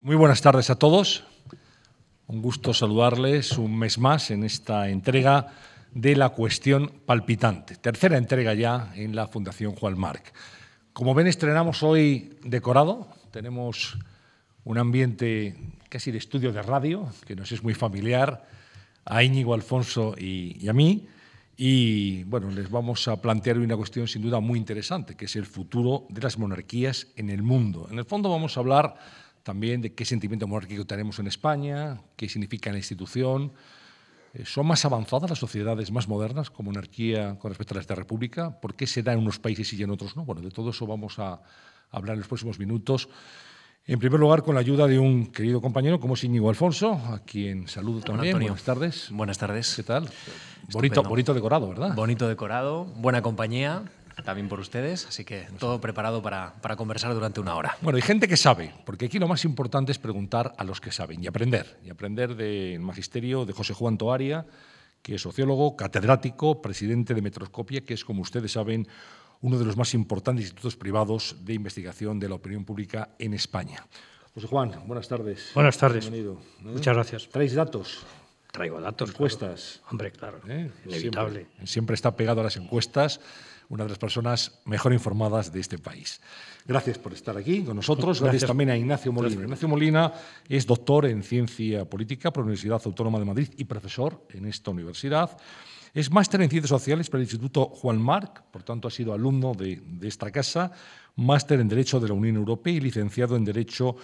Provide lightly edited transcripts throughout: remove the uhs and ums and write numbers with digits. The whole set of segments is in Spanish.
Muy buenas tardes a todos. Un gusto saludarles un mes más en esta entrega de La Cuestión Palpitante. Tercera entrega ya en la Fundación Juan March. Como ven, estrenamos hoy decorado. Tenemos un ambiente casi de estudio de radio, que nos es muy familiar, a Íñigo, Alfonso y a mí. Y bueno, les vamos a plantear una cuestión sin duda muy interesante, que es el futuro de las monarquías en el mundo. En el fondo vamos a hablar también de qué sentimiento monárquico tenemos en España, qué significa la institución. ¿Son más avanzadas las sociedades más modernas con monarquía con respecto a las de república? ¿Por qué se da en unos países y en otros no? Bueno, de todo eso vamos a hablar en los próximos minutos. En primer lugar, con la ayuda de un querido compañero como es Íñigo Alfonso, a quien saludo también. Buenas tardes. Buenas tardes. ¿Qué tal? Bonito decorado, ¿verdad? Bonito decorado, buena compañía, también por ustedes, así que todo preparado para conversar durante una hora. Bueno, hay gente que sabe, porque aquí lo más importante es preguntar a los que saben y aprender del magisterio de José Juan Toaria, que es sociólogo, catedrático, presidente de Metroscopia, que es, como ustedes saben, uno de los más importantes institutos privados de investigación de la opinión pública en España. José Juan, buenas tardes. Buenas tardes. Bienvenido. Muchas gracias. ¿Traéis datos? Traigo datos. Encuestas. Claro. Hombre, claro. Inevitable. Siempre está pegado a las encuestas, una de las personas mejor informadas de este país. Gracias por estar aquí con nosotros. Gracias también a Ignacio Molina. Gracias. Ignacio Molina es doctor en Ciencia Política por la Universidad Autónoma de Madrid y profesor en esta universidad. Es máster en Ciencias Sociales por el Instituto Juan March, por tanto ha sido alumno de esta casa, máster en Derecho de la Unión Europea y licenciado en Derecho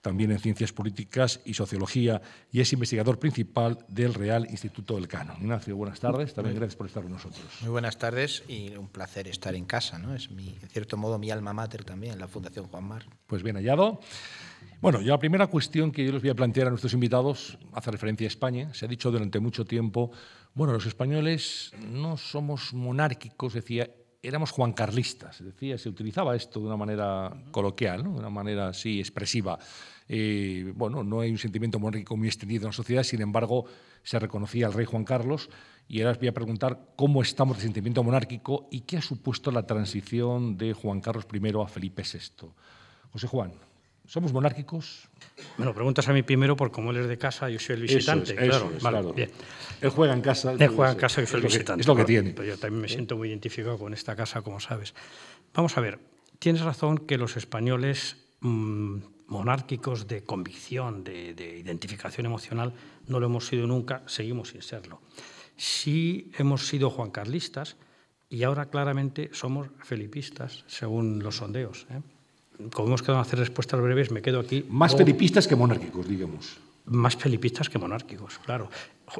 también en Ciencias Políticas y Sociología, y es investigador principal del Real Instituto Elcano. Ignacio, buenas tardes. También gracias por estar con nosotros. Muy buenas tardes y un placer estar en casa, ¿no? Es, en cierto modo, mi alma mater también, la Fundación Juan March. Pues bien hallado. Bueno, ya la primera cuestión que yo les voy a plantear a nuestros invitados hace referencia a España. Se ha dicho durante mucho tiempo, bueno, los españoles no somos monárquicos, decía, éramos juancarlistas, decía, se utilizaba esto de una manera coloquial, ¿no? De una manera así expresiva. Bueno, no hay un sentimiento monárquico muy extendido en la sociedad, sin embargo, se reconocía al rey Juan Carlos, y ahora os voy a preguntar cómo estamos de sentimiento monárquico y qué ha supuesto la transición de Juan Carlos I a Felipe VI. José Juan, ¿somos monárquicos? Me lo preguntas a mí primero, porque como él es de casa, yo soy el visitante. Claro. Bien. Él juega en casa. Él juega en casa y yo soy el visitante. Es lo que tiene. Pero yo también me siento muy identificado con esta casa, como sabes. Vamos a ver, tienes razón que los españoles monárquicos de convicción, de identificación emocional, no lo hemos sido nunca, seguimos sin serlo. Sí hemos sido juancarlistas y ahora claramente somos felipistas, según los sondeos, Como hemos quedado en hacer respuestas breves, me quedo aquí. Más felipistas que monárquicos, digamos. Más felipistas que monárquicos, claro.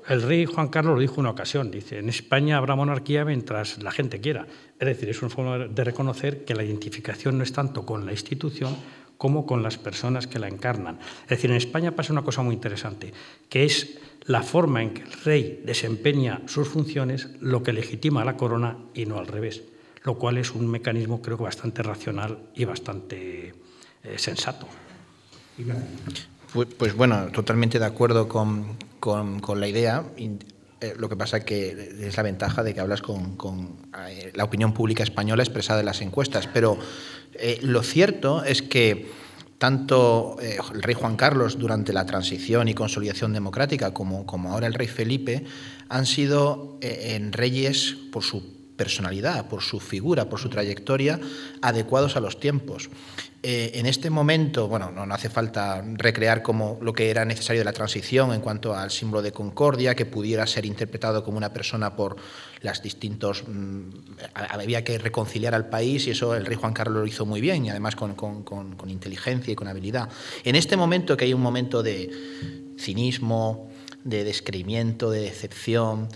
El rey Juan Carlos lo dijo en una ocasión, dice, en España habrá monarquía mientras la gente quiera. Es decir, es una forma de reconocer que la identificación no es tanto con la institución como con las personas que la encarnan. Es decir, en España pasa una cosa muy interesante, que es la forma en que el rey desempeña sus funciones lo que legitima a la corona y no al revés, lo cual es un mecanismo creo que bastante racional y bastante sensato. Pues bueno, totalmente de acuerdo con la idea. Lo que pasa es que es la ventaja de que hablas con la opinión pública española expresada en las encuestas. Pero lo cierto es que tanto el rey Juan Carlos durante la transición y consolidación democrática como ahora el rey Felipe han sido reyes por su personalidad, por su figura, por su trayectoria, adecuados a los tiempos. En este momento, bueno, no hace falta recrear como lo que era necesario de la transición en cuanto al símbolo de concordia, que pudiera ser interpretado como una persona por las distintos... había que reconciliar al país y eso el rey Juan Carlos lo hizo muy bien y además con inteligencia y con habilidad. En este momento, que hay un momento de cinismo, de descreimiento, de decepción...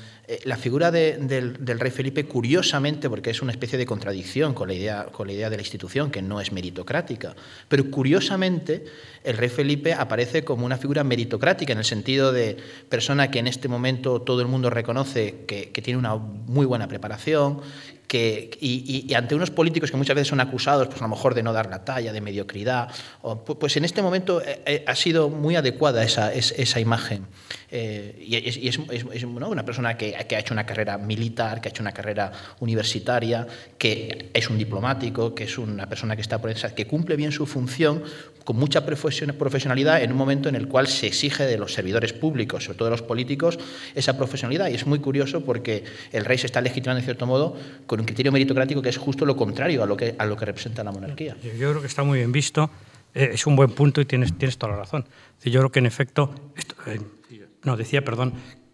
La figura del rey Felipe, curiosamente, porque es una especie de contradicción con la idea de la institución, que no es meritocrática, pero curiosamente el rey Felipe aparece como una figura meritocrática, en el sentido de persona que en este momento todo el mundo reconoce que tiene una muy buena preparación, y ante unos políticos que muchas veces son acusados, pues a lo mejor de no dar la talla, de mediocridad, pues en este momento ha sido muy adecuada esa imagen. Y es ¿no? una persona que que ha hecho una carrera militar, que ha hecho una carrera universitaria, que es un diplomático, que es una persona que está por esa, que cumple bien su función con mucha profesionalidad en un momento en el cual se exige de los servidores públicos, sobre todo de los políticos, esa profesionalidad. Y es muy curioso porque el rey se está legitimando, en cierto modo, con un criterio meritocrático que es justo lo contrario a lo que representa la monarquía. Yo creo que está muy bien visto, es un buen punto y tienes toda la razón. Yo creo que, en efecto,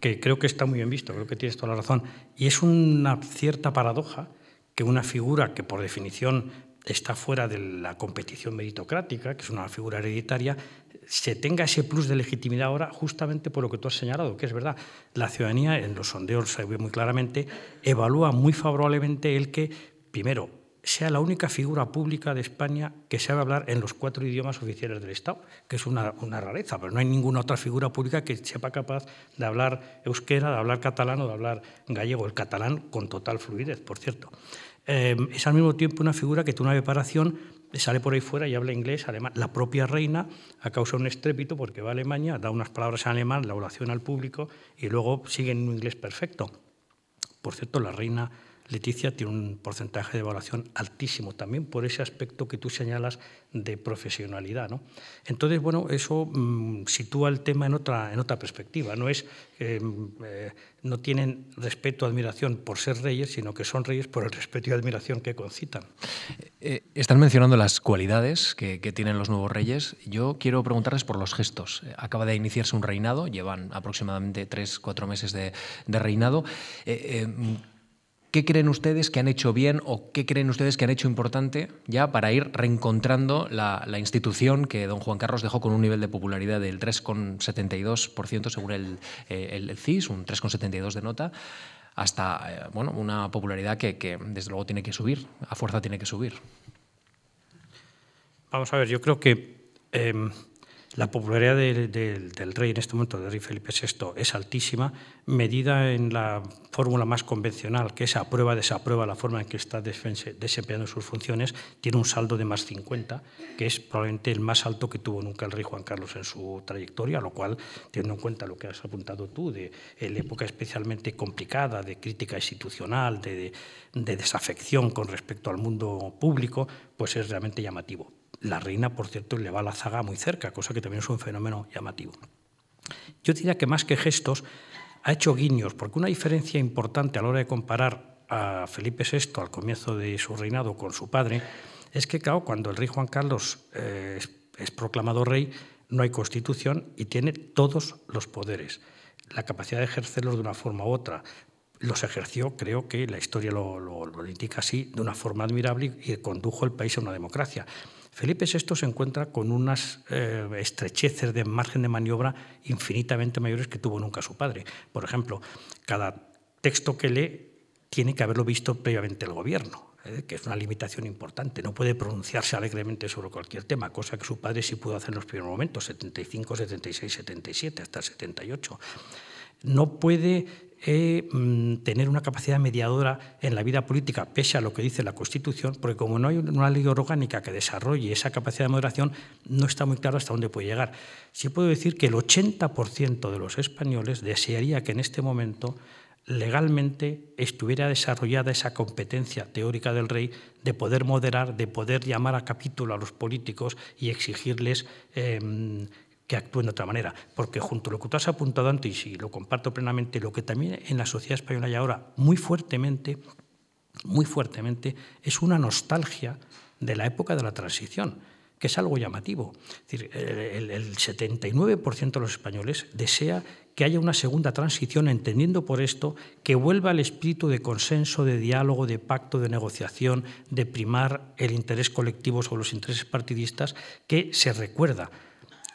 que creo que está muy bien visto, creo que tienes toda la razón. Y es una cierta paradoja que una figura que, por definición, está fuera de la competición meritocrática, que es una figura hereditaria, se tenga ese plus de legitimidad ahora justamente por lo que tú has señalado, que es verdad. La ciudadanía, en los sondeos se ve muy claramente, evalúa muy favorablemente el que, primero, sea la única figura pública de España que sabe hablar en los 4 idiomas oficiales del Estado, que es una rareza, pero no hay ninguna otra figura pública que sepa capaz de hablar euskera, de hablar catalán o de hablar gallego, el catalán con total fluidez, por cierto. Es al mismo tiempo una figura que tiene una preparación, sale por ahí fuera y habla inglés, alemán. La propia reina ha causado un estrépito porque va a Alemania, da unas palabras en alemán, la oración al público y luego sigue en un inglés perfecto. Por cierto, la reina Leticia tiene un porcentaje de evaluación altísimo, también por ese aspecto que tú señalas de profesionalidad, ¿no? Entonces, bueno, eso sitúa el tema en otra perspectiva. No es no tienen respeto o admiración por ser reyes, sino que son reyes por el respeto y admiración que concitan. Están mencionando las cualidades que tienen los nuevos reyes. Yo quiero preguntarles por los gestos. Acaba de iniciarse un reinado, llevan aproximadamente 3-4 meses de reinado. ¿Qué creen ustedes que han hecho bien o qué creen ustedes que han hecho importante ya para ir reencontrando la institución que don Juan Carlos dejó con un nivel de popularidad del 3,72% según el CIS, un 3,72 de nota, hasta una popularidad que desde luego tiene que subir, a fuerza tiene que subir? Vamos a ver, yo creo que la popularidad del rey en este momento, del rey Felipe VI, es altísima, medida en la fórmula más convencional, que es aprueba, desaprueba la forma en que está desempeñando sus funciones, tiene un saldo de más 50, que es probablemente el más alto que tuvo nunca el rey Juan Carlos en su trayectoria, lo cual, teniendo en cuenta lo que has apuntado tú, de la época especialmente complicada, de crítica institucional, de desafección con respecto al mundo público, pues es realmente llamativo. La reina, por cierto, le va a la zaga muy cerca, cosa que también es un fenómeno llamativo. Yo diría que más que gestos, ha hecho guiños, porque una diferencia importante a la hora de comparar a Felipe VI al comienzo de su reinado con su padre es que, claro, cuando el rey Juan Carlos es proclamado rey, no hay constitución y tiene todos los poderes, la capacidad de ejercerlos de una forma u otra. Los ejerció, creo que la historia lo indica así, de una forma admirable y condujo el país a una democracia. Felipe VI se encuentra con unas estrecheces de margen de maniobra infinitamente mayores que tuvo nunca su padre. Por ejemplo, cada texto que lee tiene que haberlo visto previamente el gobierno, que es una limitación importante. No puede pronunciarse alegremente sobre cualquier tema, cosa que su padre sí pudo hacer en los primeros momentos, 75, 76, 77, hasta el 78. No puede tener una capacidad mediadora en la vida política, pese a lo que dice la Constitución, porque como no hay una ley orgánica que desarrolle esa capacidad de moderación, no está muy claro hasta dónde puede llegar. Sí puedo decir que el 80% de los españoles desearía que en este momento legalmente estuviera desarrollada esa competencia teórica del rey de poder moderar, de poder llamar a capítulo a los políticos y exigirles que actúen de otra manera, porque junto a lo que tú has apuntado antes, y lo comparto plenamente, lo que también en la sociedad española hay ahora muy fuertemente, es una nostalgia de la época de la transición, que es algo llamativo. Es decir, el 79% de los españoles desea que haya una segunda transición, entendiendo por esto que vuelva el espíritu de consenso, de diálogo, de pacto, de negociación, de primar el interés colectivo sobre los intereses partidistas, que se recuerda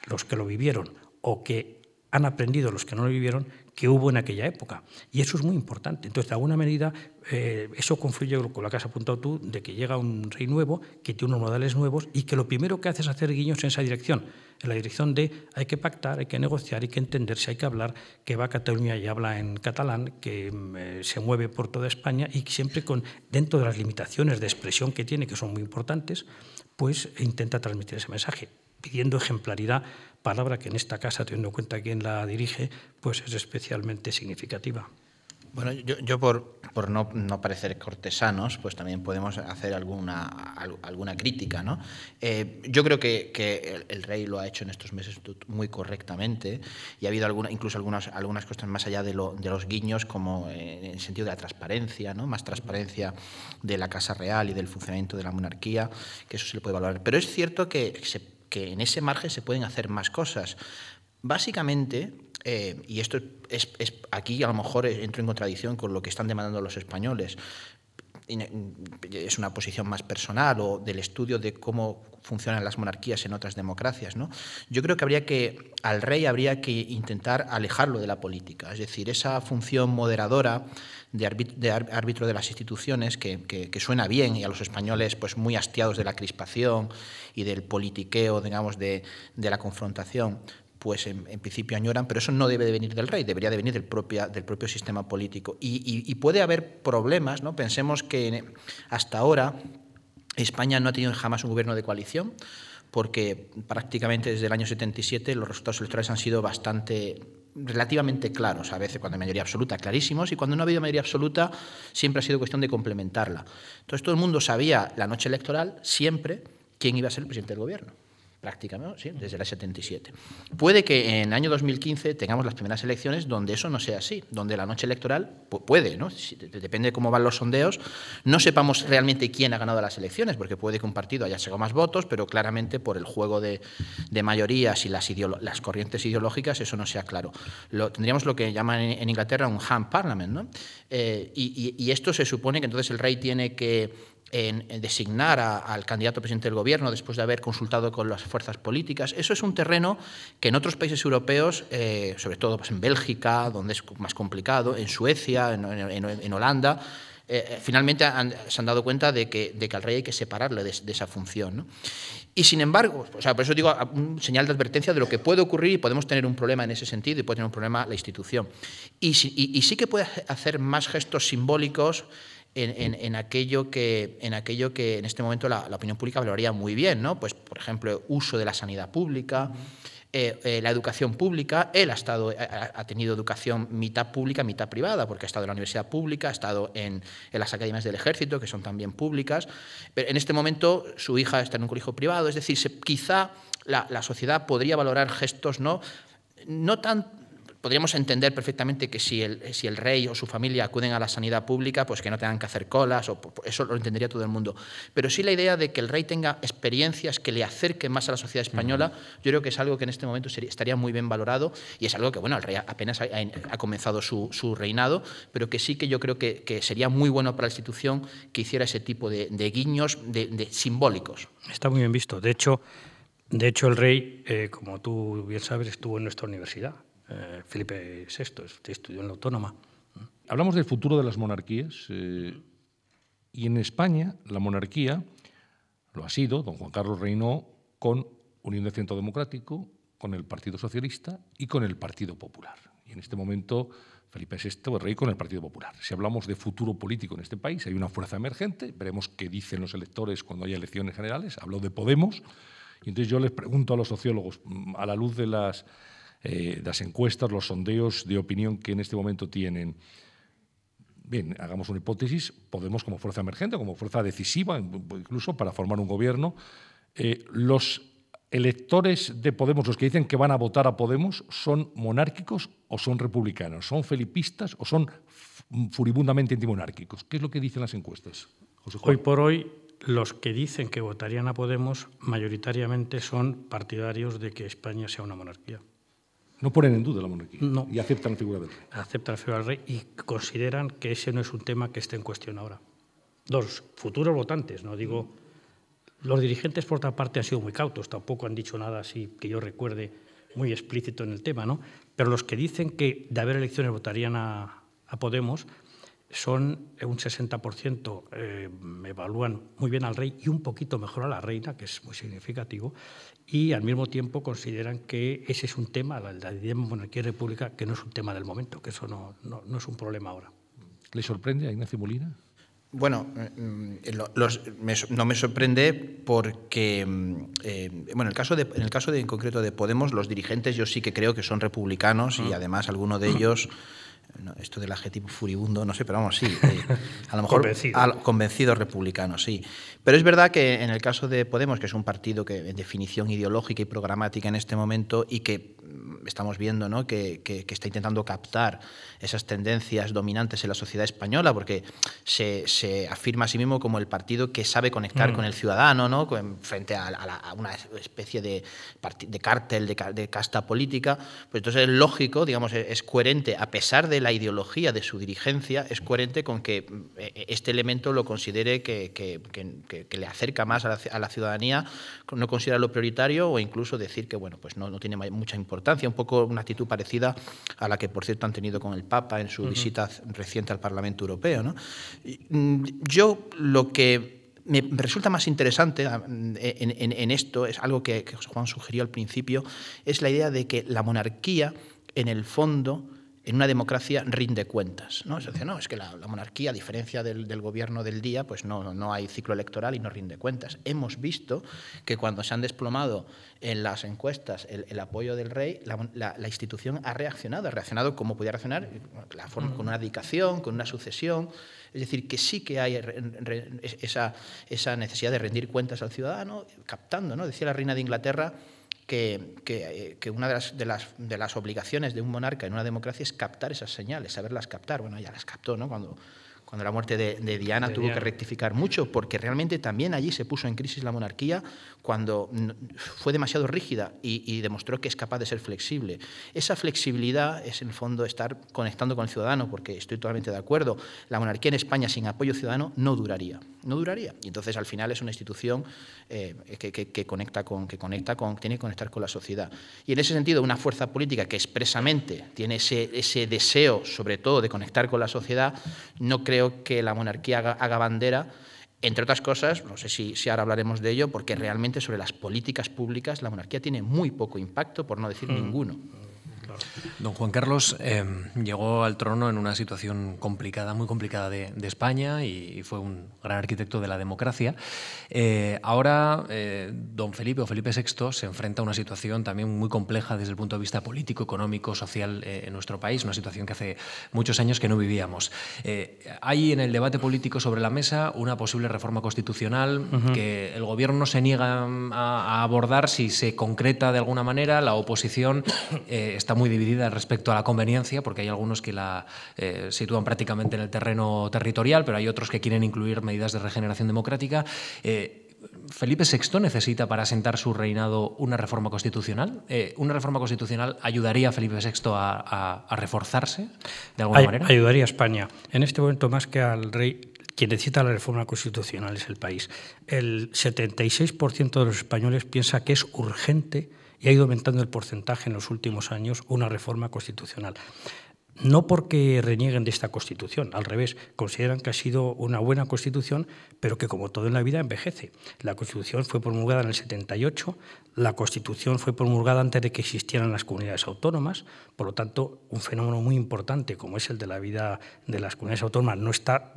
los que lo vivieron o que han aprendido los que no lo vivieron, que hubo en aquella época. Y eso es muy importante. Entonces, de alguna medida, eso confluye con lo que has apuntado tú, de que llega un rey nuevo, que tiene unos modales nuevos y que lo primero que hace es hacer guiños en esa dirección, en la dirección de hay que pactar, hay que negociar, hay que entenderse, hay que hablar, que va a Cataluña y habla en catalán, que se mueve por toda España y que siempre dentro de las limitaciones de expresión que tiene, que son muy importantes, pues intenta transmitir ese mensaje, pidiendo ejemplaridad, palabra que en esta casa, teniendo en cuenta quién la dirige, pues es especialmente significativa. Bueno, yo por no parecer cortesanos, pues también podemos hacer alguna crítica, ¿no? Yo creo que el rey lo ha hecho en estos meses muy correctamente y ha habido incluso algunas cuestiones más allá de los guiños, como en el sentido de la transparencia, ¿no? Más transparencia de la Casa Real y del funcionamiento de la monarquía, que eso se le puede valorar. Pero es cierto que en ese margen se pueden hacer más cosas. Básicamente, y esto es aquí a lo mejor entro en contradicción con lo que están demandando los españoles, es una posición más personal o del estudio de cómo funcionan las monarquías en otras democracias, ¿no? Yo creo que al rey habría que intentar alejarlo de la política, es decir, esa función moderadora de árbitro de las instituciones que suena bien, y a los españoles pues muy hastiados de la crispación y del politiqueo, digamos, de la confrontación, pues en principio añoran, pero eso no debe de venir del rey, debería de venir del propio sistema político. Y puede haber problemas, ¿no? Pensemos que hasta ahora España no ha tenido jamás un gobierno de coalición, porque prácticamente desde el año 77 los resultados electorales han sido relativamente claros, a veces cuando hay mayoría absoluta, clarísimos, y cuando no ha habido mayoría absoluta siempre ha sido cuestión de complementarla. Entonces todo el mundo sabía la noche electoral siempre quién iba a ser el presidente del gobierno. Prácticamente, sí, desde el 77. Puede que en el año 2015 tengamos las primeras elecciones donde eso no sea así, donde la noche electoral puede, ¿no? Depende de cómo van los sondeos, no sepamos realmente quién ha ganado las elecciones, porque puede que un partido haya sacado más votos, pero claramente por el juego de mayorías y las corrientes ideológicas eso no sea claro. Tendríamos lo que llaman en Inglaterra un hung parliament, ¿no? Y esto se supone que entonces el rey tiene que en designar al candidato presidente del gobierno después de haber consultado con las fuerzas políticas. Eso es un terreno que en otros países europeos, sobre todo pues en Bélgica, donde es más complicado, en Suecia, en Holanda, finalmente se han dado cuenta de que al rey hay que separarle de esa función, ¿no? Y sin embargo, o sea, por eso digo un señal de advertencia de lo que puede ocurrir, y podemos tener un problema en ese sentido y puede tener un problema la institución. Y sí que puede hacer más gestos simbólicos en aquello que en este momento la opinión pública valoraría muy bien, ¿no? Pues, por ejemplo, uso de la sanidad pública, la educación pública. Él ha tenido educación mitad pública, mitad privada, porque ha estado en la universidad pública, ha estado en las academias del ejército, que son también públicas. Pero en este momento su hija está en un colegio privado, es decir, quizá la sociedad podría valorar gestos no tan. Podríamos entender perfectamente que si el rey o su familia acuden a la sanidad pública, pues que no tengan que hacer colas, eso lo entendería todo el mundo. Pero sí la idea de que el rey tenga experiencias que le acerquen más a la sociedad española, yo creo que es algo que en este momento estaría muy bien valorado, y es algo que, bueno, el rey apenas ha comenzado su reinado, pero que sí que yo creo que sería muy bueno para la institución que hiciera ese tipo de guiños de simbólicos. Está muy bien visto. De hecho el rey, como tú bien sabes, estuvo en nuestra universidad. Felipe VI estudió en la Autónoma. Hablamos del futuro de las monarquías y en España la monarquía lo ha sido. Don Juan Carlos reinó con Unión de Centro Democrático, con el Partido Socialista y con el Partido Popular. Y en este momento Felipe VI es rey con el Partido Popular. Si hablamos de futuro político en este país, hay una fuerza emergente, veremos qué dicen los electores cuando haya elecciones generales. Habló de Podemos, y entonces yo les pregunto a los sociólogos, a la luz de las encuestas, los sondeos de opinión que en este momento tienen. Bien, hagamos una hipótesis, Podemos como fuerza emergente, como fuerza decisiva, incluso para formar un gobierno. Los electores de Podemos, los que dicen que van a votar a Podemos, ¿son monárquicos o son republicanos? ¿Son felipistas o son furibundamente antimonárquicos? ¿Qué es lo que dicen las encuestas, José Juan? Hoy por hoy, los que dicen que votarían a Podemos mayoritariamente son partidarios de que España sea una monarquía. No ponen en duda la monarquía. No. Y aceptan la figura del rey. Aceptan la figura del rey y consideran que ese no es un tema que esté en cuestión ahora. Los futuros votantes, no digo. Los dirigentes, por otra parte, han sido muy cautos, tampoco han dicho nada así que yo recuerde muy explícito en el tema, ¿no? Pero los que dicen que de haber elecciones votarían a Podemos son un 60%, evalúan muy bien al rey y un poquito mejor a la reina, que es muy significativo, y al mismo tiempo consideran que ese es un tema, la idea de monarquía y república, que no es un tema del momento, que eso no es un problema ahora. ¿Le sorprende a Ignacio Molina? Bueno, no me sorprende porque, bueno, en el caso en concreto de Podemos, los dirigentes yo sí que creo que son republicanos y además alguno de ellos no, esto del adjetivo furibundo, no sé, pero vamos, sí, a lo mejor convencido republicano, sí. Pero es verdad que en el caso de Podemos, que es un partido que en definición ideológica y programática en este momento y que estamos viendo, ¿no?, que está intentando captar esas tendencias dominantes en la sociedad española, porque se afirma a sí mismo como el partido que sabe conectar con el ciudadano, ¿no?, frente a una especie de cártel, de casta política. Pues entonces es lógico, digamos, es coherente, a pesar de la ideología de su dirigencia, es coherente con que este elemento lo considere que le acerca más a la ciudadanía, no considerarlo prioritario o incluso decir que, bueno, pues no tiene mucha importancia, un poco una actitud parecida a la que, por cierto, han tenido con el Papa en su visita reciente al Parlamento Europeo, ¿no? Yo lo que me resulta más interesante en esto, es algo que Juan sugirió al principio, es la idea de que la monarquía, en el fondo, en una democracia rinde cuentas, ¿no? Es decir, no, es que la monarquía, a diferencia del gobierno del día, pues no hay ciclo electoral y no rinde cuentas. Hemos visto que cuando se han desplomado en las encuestas el apoyo del rey, la institución ha reaccionado como podía reaccionar, con una dedicación, con una sucesión. Es decir, que sí que hay esa necesidad de rendir cuentas al ciudadano, captando, ¿no? Decía la reina de Inglaterra que una de las obligaciones de un monarca en una democracia es captar esas señales, saberlas captar. Bueno, ya las captó, ¿no? Cuando la muerte de Diana tuvo que rectificar mucho, porque realmente también allí se puso en crisis la monarquía cuando fue demasiado rígida y demostró que es capaz de ser flexible. Esa flexibilidad es, en el fondo, estar conectando con el ciudadano, porque estoy totalmente de acuerdo, la monarquía en España sin apoyo ciudadano no duraría. Y entonces, al final, es una institución que tiene que conectar con la sociedad. Y en ese sentido, una fuerza política que expresamente tiene ese deseo, sobre todo, de conectar con la sociedad, no creo que la monarquía haga bandera, entre otras cosas, no sé si ahora hablaremos de ello, porque realmente sobre las políticas públicas la monarquía tiene muy poco impacto, por no decir ninguno. Don Juan Carlos llegó al trono en una situación complicada, muy complicada de España, y fue un gran arquitecto de la democracia. Ahora don Felipe o Felipe VI se enfrenta a una situación también muy compleja desde el punto de vista político, económico, social en nuestro país, una situación que hace muchos años que no vivíamos. Hay en el debate político sobre la mesa una posible reforma constitucional que el gobierno se niega a abordar si se concreta de alguna manera. La oposición está muy dividida respecto a la conveniencia, porque hay algunos que la sitúan prácticamente en el terreno territorial, pero hay otros que quieren incluir medidas de regeneración democrática. ¿¿Felipe VI necesita para asentar su reinado una reforma constitucional? ¿Una reforma constitucional ayudaría a Felipe VI a reforzarse de alguna manera? Ayudaría a España. En este momento, más que al rey, quien necesita la reforma constitucional es el país. El 76% de los españoles piensa que es urgente, y ha ido aumentando el porcentaje en los últimos años, una reforma constitucional. No porque renieguen de esta Constitución, al revés, consideran que ha sido una buena Constitución, pero que, como todo en la vida, envejece. La Constitución fue promulgada en el 78, la Constitución fue promulgada antes de que existieran las comunidades autónomas, por lo tanto, un fenómeno muy importante como es el de la vida de las comunidades autónomas no está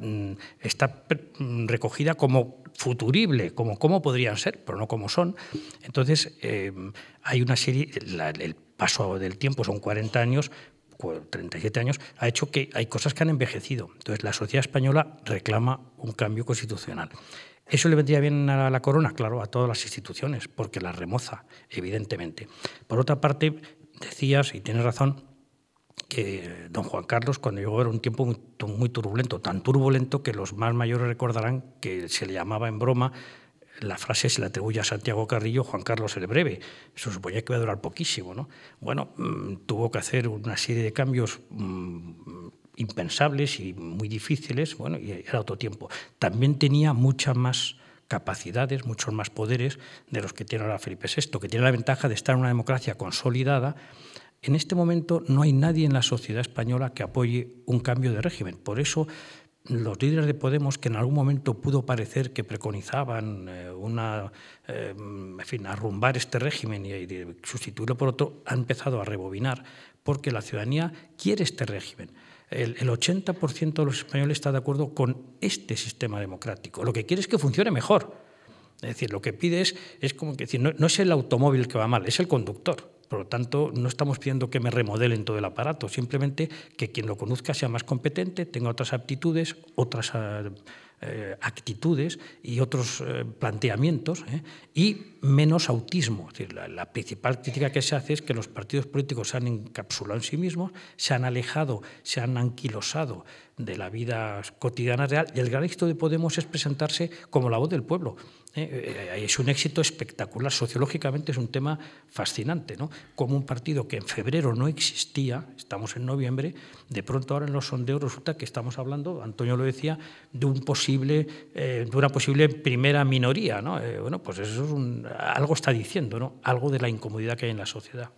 recogida como futurible, como cómo podrían ser, pero no como son. Entonces, hay una serie, el paso del tiempo son 40 años, 37 años, ha hecho que hay cosas que han envejecido. Entonces, la sociedad española reclama un cambio constitucional. ¿Eso le vendría bien a la corona? Claro, a todas las instituciones, porque las remoza, evidentemente. Por otra parte, decías, y tienes razón, que don Juan Carlos, cuando llegó, era un tiempo muy turbulento, tan turbulento que los más mayores recordarán que se le llamaba en broma. La frase se le atribuye a Santiago Carrillo, Juan Carlos el Breve. Se suponía que iba a durar poquísimo, ¿no? Bueno, tuvo que hacer una serie de cambios impensables y muy difíciles, bueno, y era otro tiempo. También tenía muchas más capacidades, muchos más poderes de los que tiene ahora Felipe VI, que tiene la ventaja de estar en una democracia consolidada. En este momento no hay nadie en la sociedad española que apoye un cambio de régimen. Por eso, los líderes de Podemos, que en algún momento pudo parecer que preconizaban arrumbar este régimen y sustituirlo por otro, han empezado a rebobinar porque la ciudadanía quiere este régimen. El 80% de los españoles está de acuerdo con este sistema democrático. Lo que quiere es que funcione mejor. Es decir, lo que pide es como que decir, no es el automóvil que va mal, es el conductor. Por lo tanto, no estamos pidiendo que me remodelen todo el aparato, simplemente que quien lo conozca sea más competente, tenga otras aptitudes, otras actitudes y otros planteamientos, y menos autismo. Es decir, la principal crítica que se hace es que los partidos políticos se han encapsulado en sí mismos, se han alejado, se han anquilosado de la vida cotidiana real, y el gran éxito de Podemos es presentarse como la voz del pueblo. Es un éxito espectacular. Sociológicamente es un tema fascinante, ¿no? Como un partido que en febrero no existía, estamos en noviembre, de pronto ahora en los sondeos resulta que estamos hablando, Antonio lo decía, de una posible primera minoría, ¿no? Bueno, pues eso es algo está diciendo, ¿no? Algo de la incomodidad que hay en la sociedad.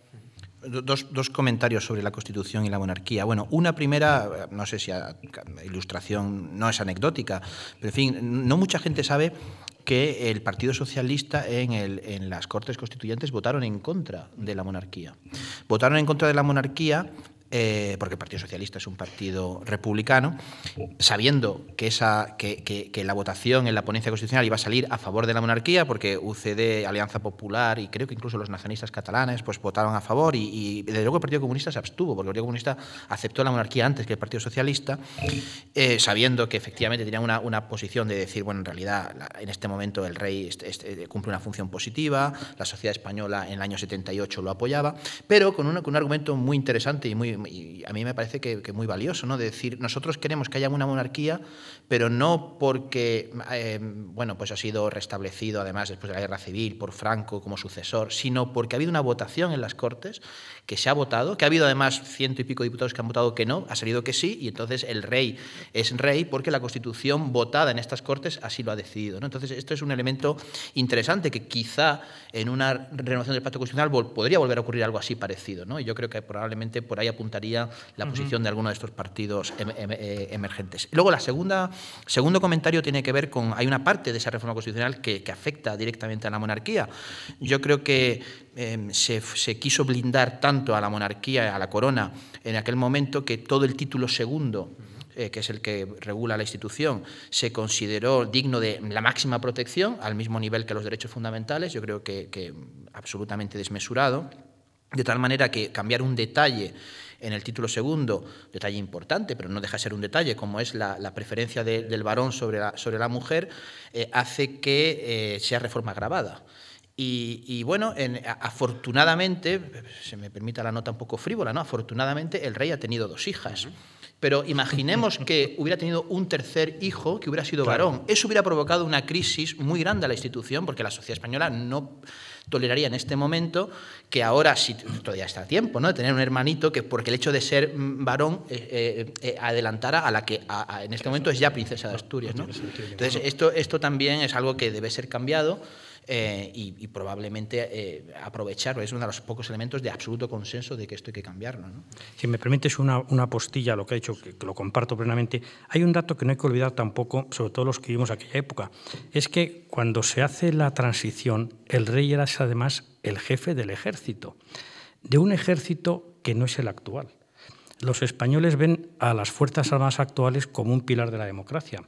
Dos comentarios sobre la Constitución y la monarquía. Bueno, una primera, no sé si ilustración no es anecdótica, pero en fin, no mucha gente sabe que el Partido Socialista en las Cortes Constituyentes votaron en contra de la monarquía. Votaron en contra de la monarquía porque el Partido Socialista es un partido republicano, sabiendo que la votación en la ponencia constitucional iba a salir a favor de la monarquía, porque UCD, Alianza Popular y creo que incluso los nacionalistas catalanes pues votaron a favor, y desde luego el Partido Comunista se abstuvo, porque el Partido Comunista aceptó la monarquía antes que el Partido Socialista, sabiendo que efectivamente tenían una posición de decir, bueno, en realidad en este momento el rey cumple una función positiva, la sociedad española en el año 78 lo apoyaba, pero con un argumento muy interesante y a mí me parece que muy valioso, ¿no? De decir, nosotros queremos que haya una monarquía, pero no porque bueno, pues ha sido restablecido además después de la Guerra Civil por Franco como sucesor, sino porque ha habido una votación en las Cortes que se ha votado, que ha habido además 100 y pico diputados que han votado que no, ha salido que sí, y entonces el rey es rey porque la Constitución votada en estas Cortes así lo ha decidido, ¿no? Entonces esto es un elemento interesante que quizá en una renovación del Pacto Constitucional podría volver a ocurrir algo así parecido, ¿no? Y yo creo que probablemente por ahí apuntaría la posición de alguno de estos partidos emergentes. Luego, segundo comentario tiene que ver con, hay una parte de esa reforma constitucional que afecta directamente a la monarquía. Yo creo que se quiso blindar tanto a la monarquía, a la corona, en aquel momento, que todo el título segundo, que es el que regula la institución, se consideró digno de la máxima protección, al mismo nivel que los derechos fundamentales. Yo creo que absolutamente desmesurado, de tal manera que cambiar un detalle en el título segundo, detalle importante, pero no deja de ser un detalle, como es la preferencia del varón sobre la mujer, hace que sea reforma agravada. Y bueno, afortunadamente, se me permite la nota un poco frívola, ¿no? Afortunadamente el rey ha tenido 2 hijas. Pero imaginemos que hubiera tenido un tercer hijo que hubiera sido varón. Eso hubiera provocado una crisis muy grande a la institución, porque la sociedad española no toleraría en este momento que ahora, si todavía está a tiempo, ¿no?, de tener un hermanito, que porque el hecho de ser varón adelantara a la que en este momento es ya princesa de Asturias, ¿no? Entonces esto también es algo que debe ser cambiado. Y probablemente aprovecharlo. Es uno de los pocos elementos de absoluto consenso de que esto hay que cambiarlo, ¿no? Si me permites una postilla a lo que ha dicho, que lo comparto plenamente, hay un dato que no hay que olvidar tampoco, sobre todo los que vivimos aquella época, es que cuando se hace la transición, el rey era además el jefe del ejército, de un ejército que no es el actual. Los españoles ven a las Fuerzas Armadas actuales como un pilar de la democracia.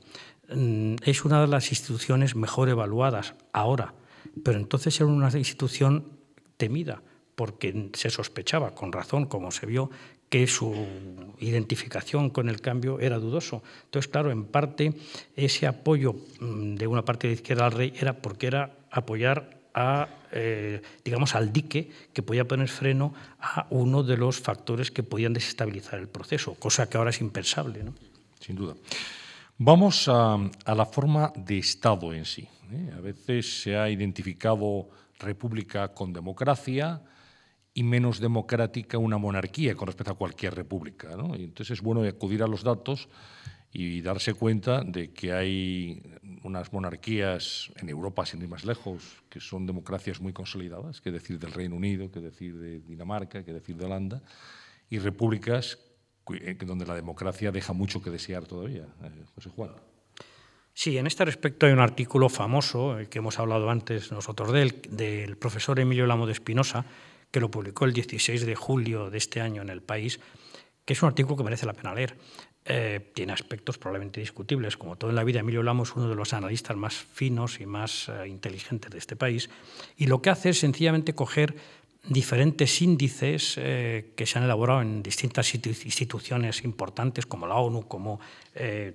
Es una de las instituciones mejor evaluadas ahora, pero entonces era una institución temida, porque se sospechaba, con razón, como se vio, que su identificación con el cambio era dudoso. Entonces, claro, en parte, ese apoyo de una parte de la izquierda al rey era porque era apoyar digamos, al dique que podía poner freno a uno de los factores que podían desestabilizar el proceso, cosa que ahora es impensable, ¿no? Sin duda. Vamos a la forma de Estado en sí. A veces se ha identificado república con democracia y menos democrática una monarquía con respecto a cualquier república, ¿no? Y entonces es bueno acudir a los datos y darse cuenta de que hay unas monarquías en Europa, sin ir más lejos, que son democracias muy consolidadas, que decir del Reino Unido, que decir de Dinamarca, que decir de Holanda, y repúblicas donde la democracia deja mucho que desear todavía. José Juan. Sí, en este respecto hay un artículo famoso, que hemos hablado antes nosotros del profesor Emilio Lamo de Espinosa, que lo publicó el 16 de julio de este año en El País, que es un artículo que merece la pena leer. Tiene aspectos probablemente discutibles. Como todo en la vida, Emilio Lamo es uno de los analistas más finos y más inteligentes de este país, y lo que hace es sencillamente coger diferentes índices que se han elaborado en distintas instituciones importantes como la ONU, como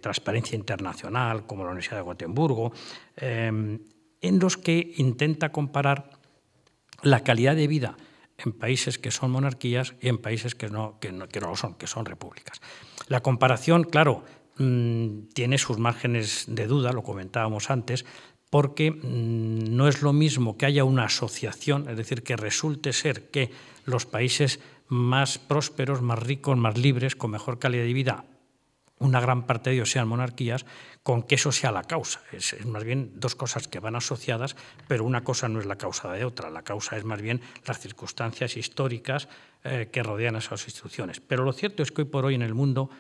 Transparencia Internacional, como la Universidad de Gotemburgo, en los que intenta comparar la calidad de vida en países que son monarquías y en países que no lo son, que son repúblicas. La comparación, claro, tiene sus márgenes de duda, lo comentábamos antes, porque no es lo mismo que haya una asociación, es decir, que resulte ser que los países más prósperos, más ricos, más libres, con mejor calidad de vida, una gran parte de ellos sean monarquías, con que eso sea la causa. Es más bien dos cosas que van asociadas, pero una cosa no es la causa de otra. La causa es más bien las circunstancias históricas que rodean a esas instituciones. Pero lo cierto es que hoy por hoy en el mundo,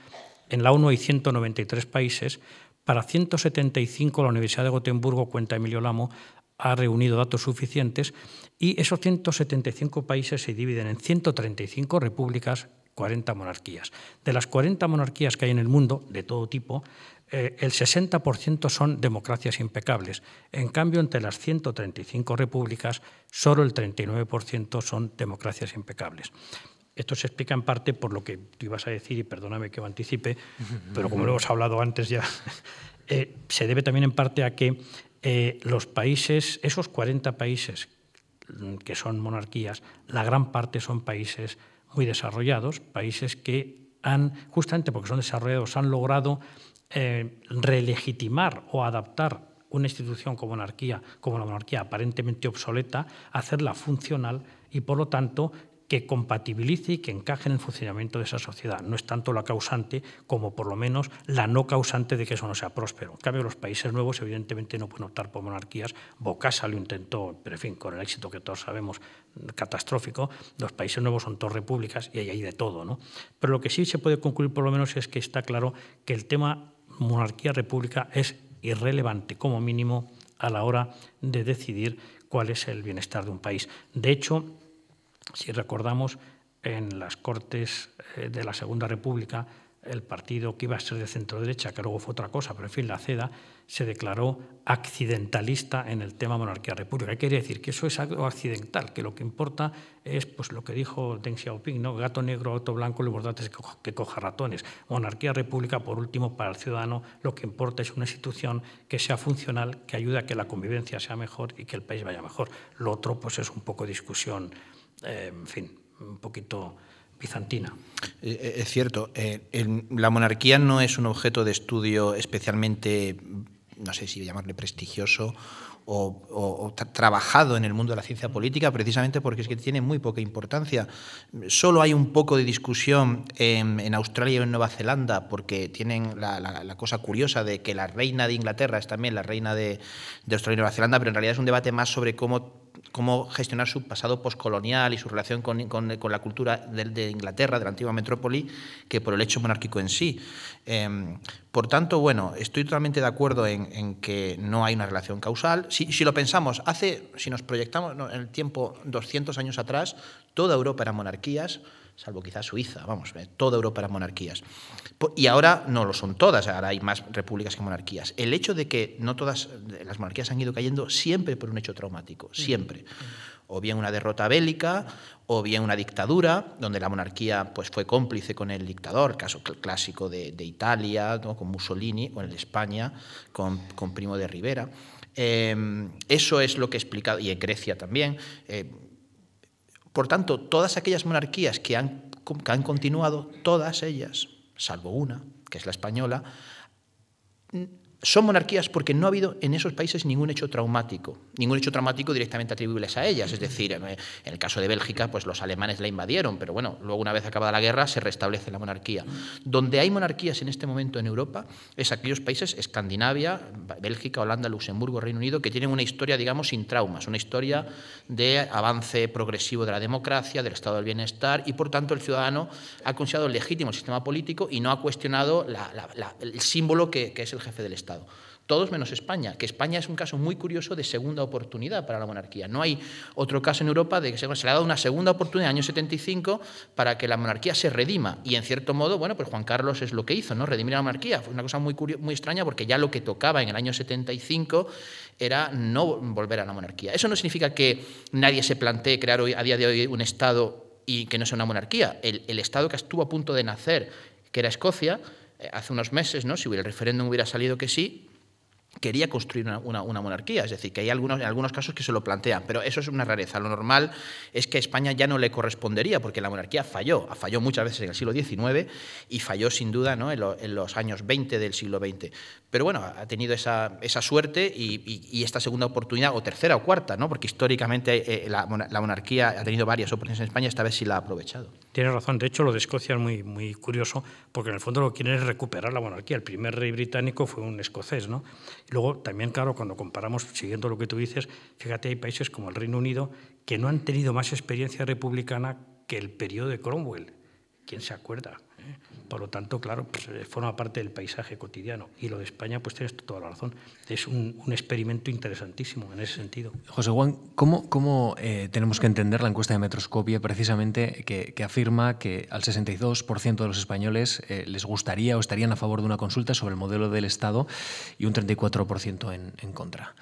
en la ONU hay 193 países. Para 175 la Universidad de Gotemburgo, cuenta Emilio Lamo, ha reunido datos suficientes y esos 175 países se dividen en 135 repúblicas, 40 monarquías. De las 40 monarquías que hay en el mundo, de todo tipo, el 60% son democracias impecables. En cambio, entre las 135 repúblicas, solo el 39% son democracias impecables. Esto se explica en parte por lo que tú ibas a decir, y perdóname que me anticipe, pero como lo hemos hablado antes ya, se debe también en parte a que los países, esos 40 países que son monarquías, la gran parte son países muy desarrollados, países que han, justamente porque son desarrollados, han logrado relegitimar o adaptar una institución como la monarquía aparentemente obsoleta, hacerla funcional y, por lo tanto, que compatibilice y que encaje en el funcionamiento de esa sociedad. No es tanto la causante como, por lo menos, la no causante de que eso no sea próspero. En cambio, los países nuevos, evidentemente, no pueden optar por monarquías. Bokassa lo intentó, pero en fin, con el éxito que todos sabemos, catastrófico. Los países nuevos son todas repúblicas y hay de todo, ¿no? Pero lo que sí se puede concluir, por lo menos, es que está claro que el tema monarquía-república es irrelevante, como mínimo, a la hora de decidir cuál es el bienestar de un país. De hecho, si recordamos, en las Cortes de la Segunda República, el partido que iba a ser de centro-derecha, que luego fue otra cosa, pero en fin, la CEDA, se declaró accidentalista en el tema monarquía-república. ¿Qué quiere decir? Que eso es algo accidental, que lo que importa es pues, lo que dijo Deng Xiaoping, ¿no? Gato negro, gato blanco, lo importante es que coja ratones. Monarquía-república, por último, para el ciudadano, lo que importa es una institución que sea funcional, que ayude a que la convivencia sea mejor y que el país vaya mejor. Lo otro pues, es un poco discusión, en fin, un poquito bizantina. Es cierto, la monarquía no es un objeto de estudio especialmente, no sé si llamarle prestigioso o trabajado en el mundo de la ciencia política, precisamente porque es que tiene muy poca importancia. Solo hay un poco de discusión en Australia y en Nueva Zelanda, porque tienen la cosa curiosa de que la reina de Inglaterra es también la reina de Australia y Nueva Zelanda, pero en realidad es un debate más sobre cómo gestionar su pasado postcolonial y su relación con la cultura de Inglaterra, de la antigua metrópoli, que por el hecho monárquico en sí. Por tanto, bueno, estoy totalmente de acuerdo en que no hay una relación causal. Si lo pensamos, si nos proyectamos en el tiempo 200 años atrás, toda Europa era monarquías, salvo quizás Suiza, vamos, toda Europa era monarquías. Y ahora no lo son todas, ahora hay más repúblicas que monarquías. El hecho de que no todas las monarquías han ido cayendo siempre por un hecho traumático, siempre. O bien una derrota bélica, o bien una dictadura, donde la monarquía pues, fue cómplice con el dictador, caso clásico de Italia, ¿no? Con Mussolini, o en España, con Primo de Rivera. Eso es lo que he explicado, y en Grecia también. Por tanto, todas aquellas monarquías que han continuado, todas ellas, salvo una, que es la española, son monarquías porque no ha habido en esos países ningún hecho traumático directamente atribuibles a ellas. Es decir, en el caso de Bélgica, pues los alemanes la invadieron, pero bueno, luego una vez acabada la guerra se restablece la monarquía. Donde hay monarquías en este momento en Europa es aquellos países, Escandinavia, Bélgica, Holanda, Luxemburgo, Reino Unido, que tienen una historia, digamos, sin traumas, una historia de avance progresivo de la democracia, del estado del bienestar, y por tanto el ciudadano ha considerado legítimo el sistema político y no ha cuestionado el símbolo que es el jefe del Estado. todos menos España, que España es un caso muy curioso de segunda oportunidad para la monarquía. No hay otro caso en Europa de que se le ha dado una segunda oportunidad en el año 75 para que la monarquía se redima. Y en cierto modo, bueno, pues Juan Carlos es lo que hizo, ¿no? Redimir la monarquía. Fue una cosa muy extraña porque ya lo que tocaba en el año 75 era no volver a la monarquía. Eso no significa que nadie se plantee crear hoy, a día de hoy, un Estado y que no sea una monarquía. El Estado que estuvo a punto de nacer, que era Escocia, hace unos meses, ¿no? Si el referéndum hubiera salido que sí, quería construir una monarquía, es decir, que hay en algunos casos que se lo plantean, pero eso es una rareza. Lo normal es que a España ya no le correspondería, porque la monarquía falló muchas veces en el siglo XIX y falló sin duda, ¿no? en los años 20 del siglo XX. Pero bueno, ha tenido esa suerte y esta segunda oportunidad, o tercera o cuarta, ¿no? Porque históricamente la monarquía ha tenido varias oportunidades en España, esta vez sí la ha aprovechado. Tienes razón, de hecho lo de Escocia es muy curioso, porque en el fondo lo que quieren es recuperar la monarquía. El primer rey británico fue un escocés, ¿no? Y luego también, claro, cuando comparamos, siguiendo lo que tú dices, fíjate, hay países como el Reino Unido que no han tenido más experiencia republicana que el periodo de Cromwell. ¿Quién se acuerda? Por lo tanto, claro, pues, forma parte del paisaje cotidiano. Y lo de España, pues tienes toda la razón. Es un experimento interesantísimo en ese sentido. José Juan, ¿cómo tenemos que entender la encuesta de Metroscopia precisamente que afirma que al 62% de los españoles les gustaría o estarían a favor de una consulta sobre el modelo del Estado y un 34% en contra?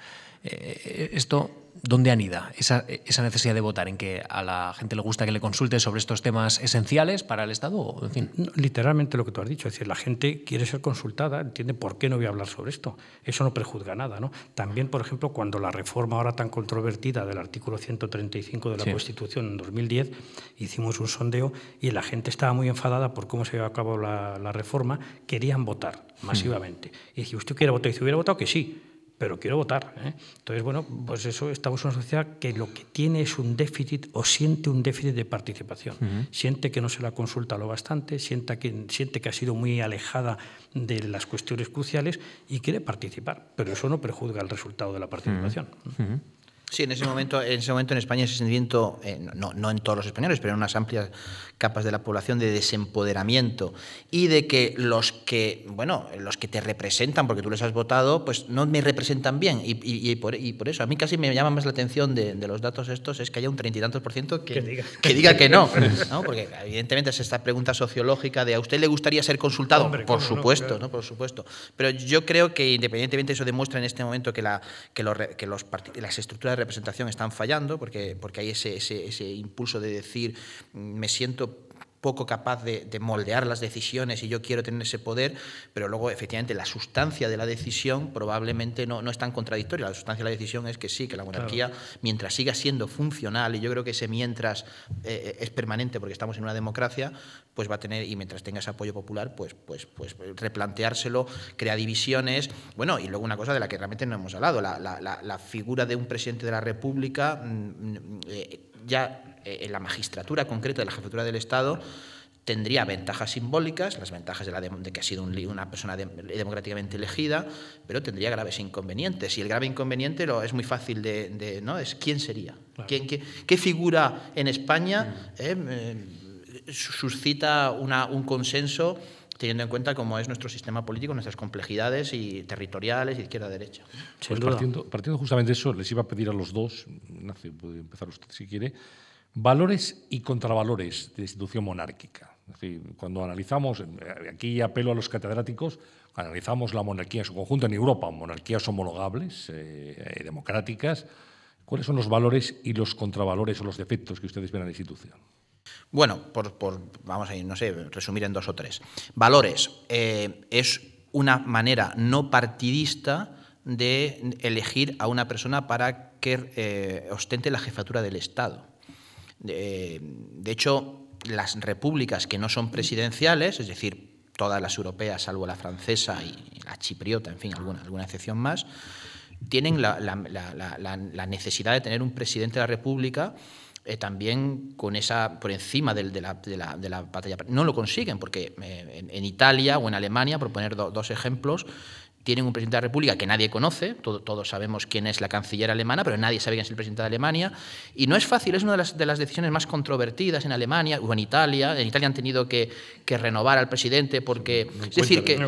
Esto, ¿dónde anida esa necesidad de votar? ¿En que a la gente le gusta que le consulte sobre estos temas esenciales para el Estado? O, en fin. No, literalmente lo que tú has dicho, es decir, la gente quiere ser consultada, entiende por qué no voy a hablar sobre esto. Eso no prejuzga nada, ¿no? También, por ejemplo, cuando la reforma ahora tan controvertida del artículo 135 de la Constitución en 2010, hicimos un sondeo y la gente estaba muy enfadada por cómo se llevaba a cabo la reforma, querían votar masivamente. Y dije, ¿usted quiere votar? Y dice, hubiera votado que sí, pero quiero votar, ¿eh? Entonces, bueno, pues eso, estamos en una sociedad que lo que tiene es un déficit o siente un déficit de participación. Siente que no se la consulta lo bastante, siente que ha sido muy alejada de las cuestiones cruciales y quiere participar, pero eso no prejuzga el resultado de la participación. Sí, en ese momento en España ese sentimiento, no en todos los españoles, pero en unas amplias capas de la población, de desempoderamiento y de que los que te representan, porque tú les has votado, pues no me representan bien. Y por eso, a mí casi me llama más la atención de los datos estos, es que haya un 30 y tantos % que diga que no, ¿no? Porque evidentemente es esta pregunta sociológica de ¿a usted le gustaría ser consultado? Hombre, por supuesto, no, claro. Por supuesto. Pero yo creo que independientemente eso demuestra en este momento que las estructuras de representación están fallando, porque hay ese impulso de decir me siento poco capaz de moldear las decisiones y yo quiero tener ese poder, pero luego efectivamente la sustancia de la decisión probablemente no es tan contradictoria. La sustancia de la decisión es que sí, que la monarquía, mientras siga siendo funcional, y yo creo que ese mientras es permanente porque estamos en una democracia, pues va a tener, y mientras tenga ese apoyo popular, pues replanteárselo, crea divisiones. Bueno, y luego una cosa de la que realmente no hemos hablado, la figura de un presidente de la República, ya en la magistratura concreta de la jefatura del Estado, tendría ventajas simbólicas, las ventajas de que ha sido una persona democráticamente elegida, pero tendría graves inconvenientes. Y el grave inconveniente es muy fácil ¿no? Es ¿quién sería? Claro. ¿Qué figura en España suscita un consenso, teniendo en cuenta cómo es nuestro sistema político, nuestras complejidades y territoriales y izquierda-derecha? Pues partiendo justamente de eso, les iba a pedir a los dos, Ignacio, puede empezar usted si quiere, valores y contravalores de la institución monárquica. Es decir, cuando analizamos, aquí apelo a los catedráticos, analizamos la monarquía en su conjunto en Europa, monarquías homologables, democráticas, ¿cuáles son los valores y los contravalores o los defectos que ustedes ven en la institución? Bueno, vamos a ir, no sé, resumir en 2 o 3. Valores. Es una manera no partidista de elegir a una persona para que ostente la jefatura del Estado. De hecho, las repúblicas que no son presidenciales, es decir, todas las europeas, salvo la francesa y la chipriota, en fin, alguna excepción más, tienen la necesidad de tener un presidente de la República también por encima de la batalla. No lo consiguen porque en Italia o en Alemania, por poner dos ejemplos, tienen un presidente de la República que nadie conoce, todos sabemos quién es la canciller alemana, pero nadie sabe quién es el presidente de Alemania, y no es fácil, es una de las decisiones más controvertidas en Alemania o en Italia. En Italia han tenido que renovar al presidente porque... Es decir, que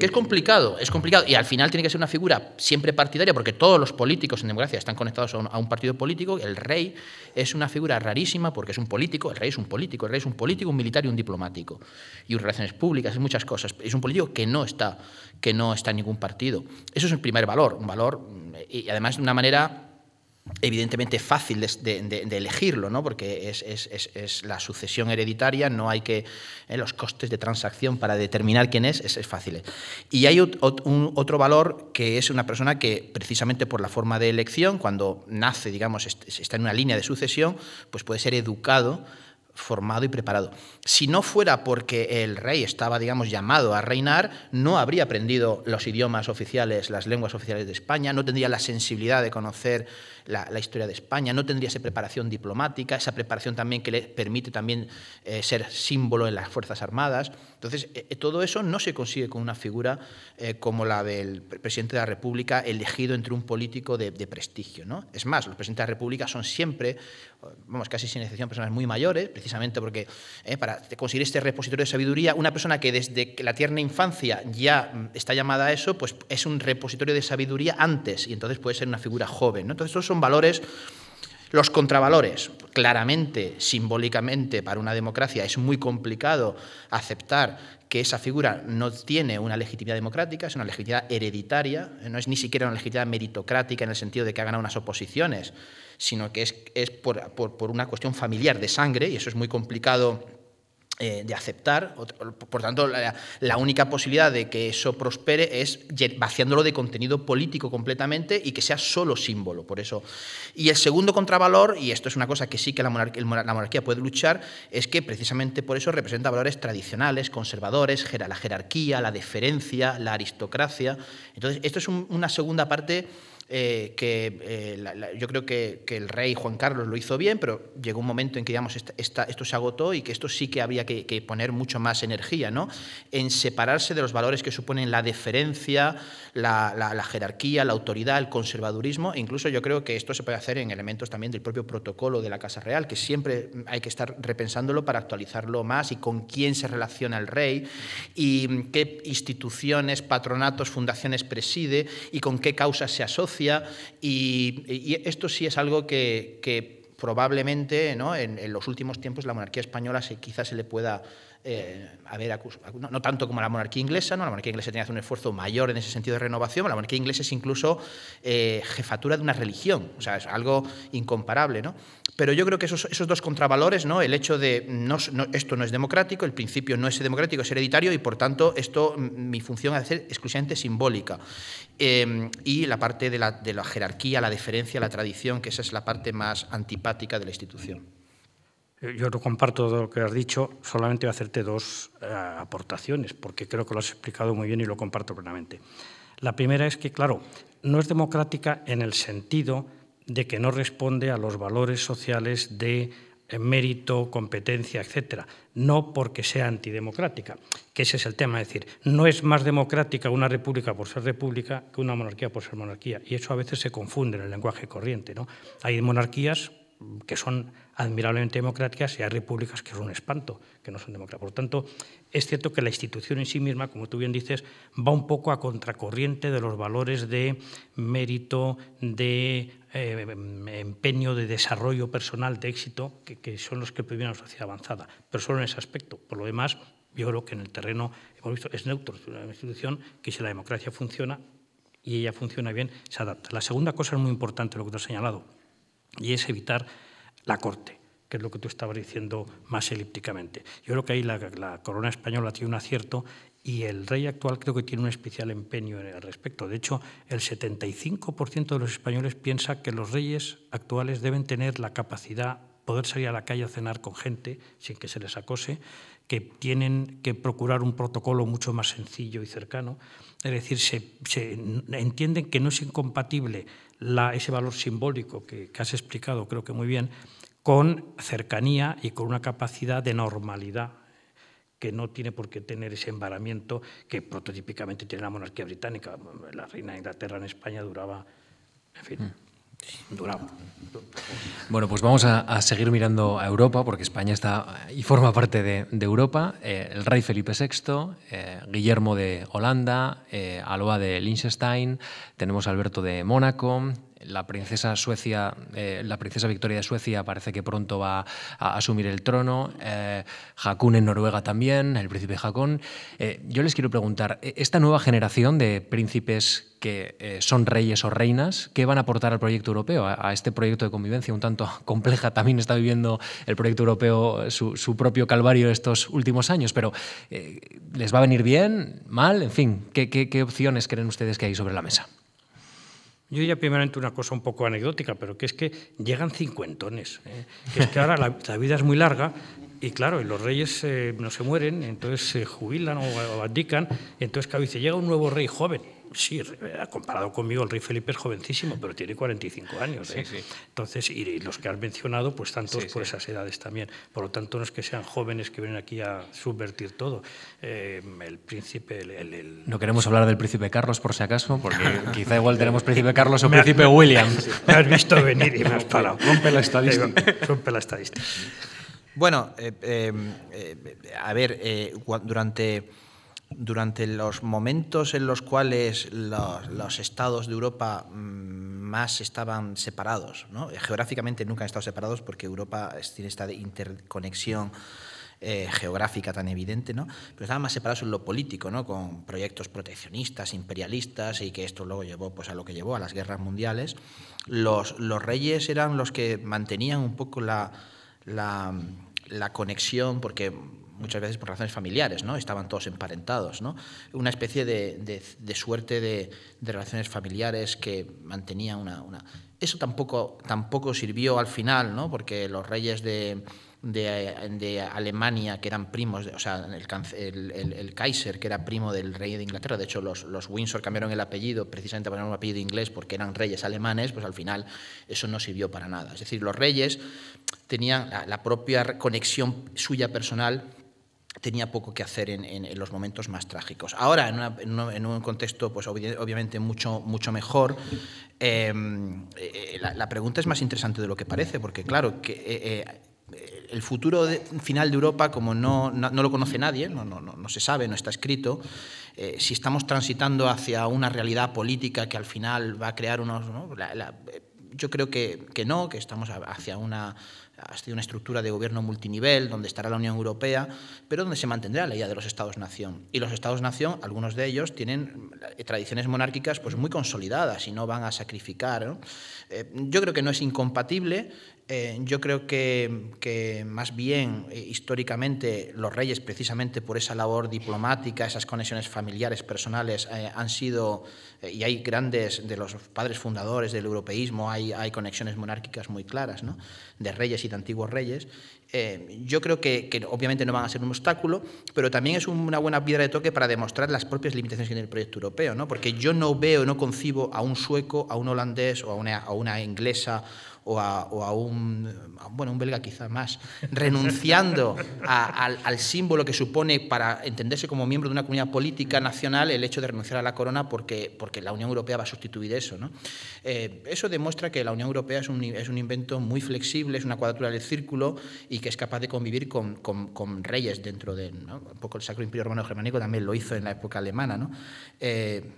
es complicado, y al final tiene que ser una figura siempre partidaria, porque todos los políticos en democracia están conectados a un partido político. El rey es una figura rarísima porque es un político, el rey es un político, un militar y un diplomático, y relaciones públicas, y muchas cosas. Es un político que no está en ningún partido. Eso es el primer valor, un valor, y además de una manera evidentemente fácil de elegirlo, ¿no? Porque es la sucesión hereditaria, no hay que... los costes de transacción para determinar quién es fácil. Y hay otro valor, que es una persona que, precisamente por la forma de elección, cuando nace, digamos, está en una línea de sucesión, pues puede ser educado, formado y preparado. Si no fuera porque el rey estaba, digamos, llamado a reinar, no habría aprendido los idiomas oficiales, las lenguas oficiales de España, no tendría la sensibilidad de conocer la historia de España, no tendría esa preparación diplomática, esa preparación también que le permite también ser símbolo en las Fuerzas Armadas. Entonces, todo eso no se consigue con una figura como la del presidente de la República, elegido entre un político de prestigio, ¿no? Es más, los presidentes de la República son siempre, vamos, casi sin excepción, personas muy mayores, precisamente porque para conseguir este repositorio de sabiduría, una persona que desde la tierna infancia ya está llamada a eso, pues es un repositorio de sabiduría antes, y entonces puede ser una figura joven, ¿no? Entonces, estos son valores. Los contravalores, claramente, simbólicamente, para una democracia es muy complicado aceptar que esa figura no tiene una legitimidad democrática, es una legitimidad hereditaria, no es ni siquiera una legitimidad meritocrática en el sentido de que ha ganado unas oposiciones, sino que es por una cuestión familiar de sangre, y eso es muy complicado de aceptar. Por tanto, la única posibilidad de que eso prospere es vaciándolo de contenido político completamente y que sea solo símbolo. Por eso. Y el segundo contravalor, y esto es una cosa que sí que la monarquía puede luchar, es que precisamente por eso representa valores tradicionales, conservadores, la jerarquía, la deferencia, la aristocracia. Entonces, esto es una segunda parte yo creo que el rey Juan Carlos lo hizo bien, pero llegó un momento en que, digamos, esto se agotó, y que esto sí que había que poner mucho más energía, ¿no? En separarse de los valores que suponen la deferencia, la jerarquía, la autoridad, el conservadurismo. E incluso yo creo que esto se puede hacer en elementos también del propio protocolo de la Casa Real, que siempre hay que estar repensándolo para actualizarlo más, y con quién se relaciona el rey, y qué instituciones, patronatos, fundaciones preside, y con qué causas se asocia. Y esto sí es algo que probablemente, ¿no?, en los últimos tiempos la monarquía española quizás se le pueda haber acusado, no tanto como la monarquía inglesa, ¿no? La monarquía inglesa tenía que hacer un esfuerzo mayor en ese sentido de renovación. La monarquía inglesa es incluso jefatura de una religión, o sea, es algo incomparable, ¿no? Pero yo creo que esos dos contravalores, ¿no?, el hecho de esto no es democrático, el principio no es democrático, es hereditario, y por tanto mi función es ser exclusivamente simbólica, y la parte de la jerarquía, la deferencia, la tradición, que esa es la parte más antipática de la institución. Yo no comparto todo lo que has dicho, solamente voy a hacerte dos aportaciones, porque creo que lo has explicado muy bien y lo comparto plenamente. La primera es que, claro, no es democrática en el sentido de que no responde a los valores sociales de mérito, competencia, etcétera, no porque sea antidemocrática, que ese es el tema. Es decir, no es más democrática una república por ser república que una monarquía por ser monarquía, y eso a veces se confunde en el lenguaje corriente, ¿no? Hay monarquías que son admirablemente democráticas y hay repúblicas que son un espanto, que no son democráticas. Por tanto, es cierto que la institución en sí misma, como tú bien dices, va un poco a contracorriente de los valores de mérito, de empeño, de desarrollo personal, de éxito, que son los que provienen a una sociedad avanzada, pero solo en ese aspecto. Por lo demás, yo creo que en el terreno, hemos visto, es neutro, es una institución que, si la democracia funciona y ella funciona bien, se adapta. La segunda cosa es muy importante, lo que tú has señalado, y es evitar la corte, que es lo que tú estabas diciendo más elípticamente. Yo creo que ahí la corona española tiene un acierto, y el rey actual creo que tiene un especial empeño al respecto. De hecho, el 75% de los españoles piensa que los reyes actuales deben tener la capacidad, poder salir a la calle a cenar con gente sin que se les acose, que tienen que procurar un protocolo mucho más sencillo y cercano. Es decir, se entienden que no es incompatible ese valor simbólico que has explicado, creo que muy bien, con cercanía y con una capacidad de normalidad que no tiene por qué tener ese embaramiento que prototípicamente tiene la monarquía británica. La reina de Inglaterra en España duraba, en fin, duraba. Bueno, pues vamos a seguir mirando a Europa, porque España está y forma parte de Europa. El rey Felipe VI, Guillermo de Holanda, Alba de Liechtenstein, tenemos a Alberto de Mónaco. La princesa Victoria de Suecia parece que pronto va a asumir el trono. Haakon en Noruega también, el príncipe Haakon. Yo les quiero preguntar, esta nueva generación de príncipes que son reyes o reinas, ¿qué van a aportar al proyecto europeo, a este proyecto de convivencia un tanto compleja? También está viviendo el proyecto europeo su propio calvario estos últimos años, pero ¿les va a venir bien, mal? En fin, ¿qué opciones creen ustedes que hay sobre la mesa? Yo diría primeramente una cosa un poco anecdótica, pero que es que llegan cincuentones, que es que ahora la vida es muy larga y claro, y los reyes no se mueren, entonces se jubilan o abdican, entonces claro, dice, llega un nuevo rey joven. Sí, comparado conmigo, el rey Felipe es jovencísimo, pero tiene 45 años. Sí, sí. Entonces, y los que has mencionado, pues están todos por esas edades también. Por lo tanto, no es que sean jóvenes que vienen aquí a subvertir todo. El príncipe... No queremos hablar del príncipe Carlos, por si acaso, porque quizá igual tenemos príncipe Carlos o príncipe William. Me has visto venir y me has parado. Rompe la estadística. Rompe la estadística. Bueno, a ver, durante los momentos en los cuales los estados de Europa más estaban separados, ¿no? Geográficamente nunca han estado separados porque Europa tiene esta interconexión geográfica tan evidente, ¿no? Pero estaban más separados en lo político, ¿no? Con proyectos proteccionistas, imperialistas, y que esto luego llevó pues, a lo que llevó a las guerras mundiales. Los reyes eran los que mantenían un poco la conexión, porque muchas veces por razones familiares, ¿no? Estaban todos emparentados, ¿no? Una especie de suerte de relaciones familiares que mantenía una... Eso tampoco sirvió al final, ¿no? Porque los reyes de Alemania, que eran primos, o sea, el Kaiser, que era primo del rey de Inglaterra, de hecho los Windsor cambiaron el apellido precisamente para un apellido inglés porque eran reyes alemanes, pues al final eso no sirvió para nada. Es decir, los reyes tenían la propia conexión suya personal, tenía poco que hacer en los momentos más trágicos. Ahora, en un contexto pues, obviamente mucho mejor, la pregunta es más interesante de lo que parece, porque claro, el futuro final de Europa, como no lo conoce nadie, no se sabe, no está escrito, si estamos transitando hacia una realidad política que al final va a crear unos... ¿no? Yo creo que no, que estamos hacia una estructura de gobierno multinivel, donde estará la Unión Europea, pero donde se mantendrá la idea de los Estados-nación. Y los Estados-nación, algunos de ellos, tienen tradiciones monárquicas pues, muy consolidadas y no van a sacrificar, ¿no? Yo creo que no es incompatible. Yo creo que más bien históricamente los reyes, precisamente por esa labor diplomática, esas conexiones familiares, personales, han sido, y hay grandes, de los padres fundadores del europeísmo, hay conexiones monárquicas muy claras, ¿no? De reyes y de antiguos reyes. Yo creo que obviamente no van a ser un obstáculo, pero también es una buena piedra de toque para demostrar las propias limitaciones que tiene el proyecto europeo, ¿no? Porque yo no concibo a un sueco, a un holandés o a una inglesa o a un belga quizá más, renunciando al símbolo que supone para entenderse como miembro de una comunidad política nacional el hecho de renunciar a la corona porque la Unión Europea va a sustituir eso, ¿no? Eso demuestra que la Unión Europea es un invento muy flexible, es una cuadratura del círculo y que es capaz de convivir con reyes dentro de, ¿no? Un poco el Sacro Imperio Romano Germánico también lo hizo en la época alemana, ¿no?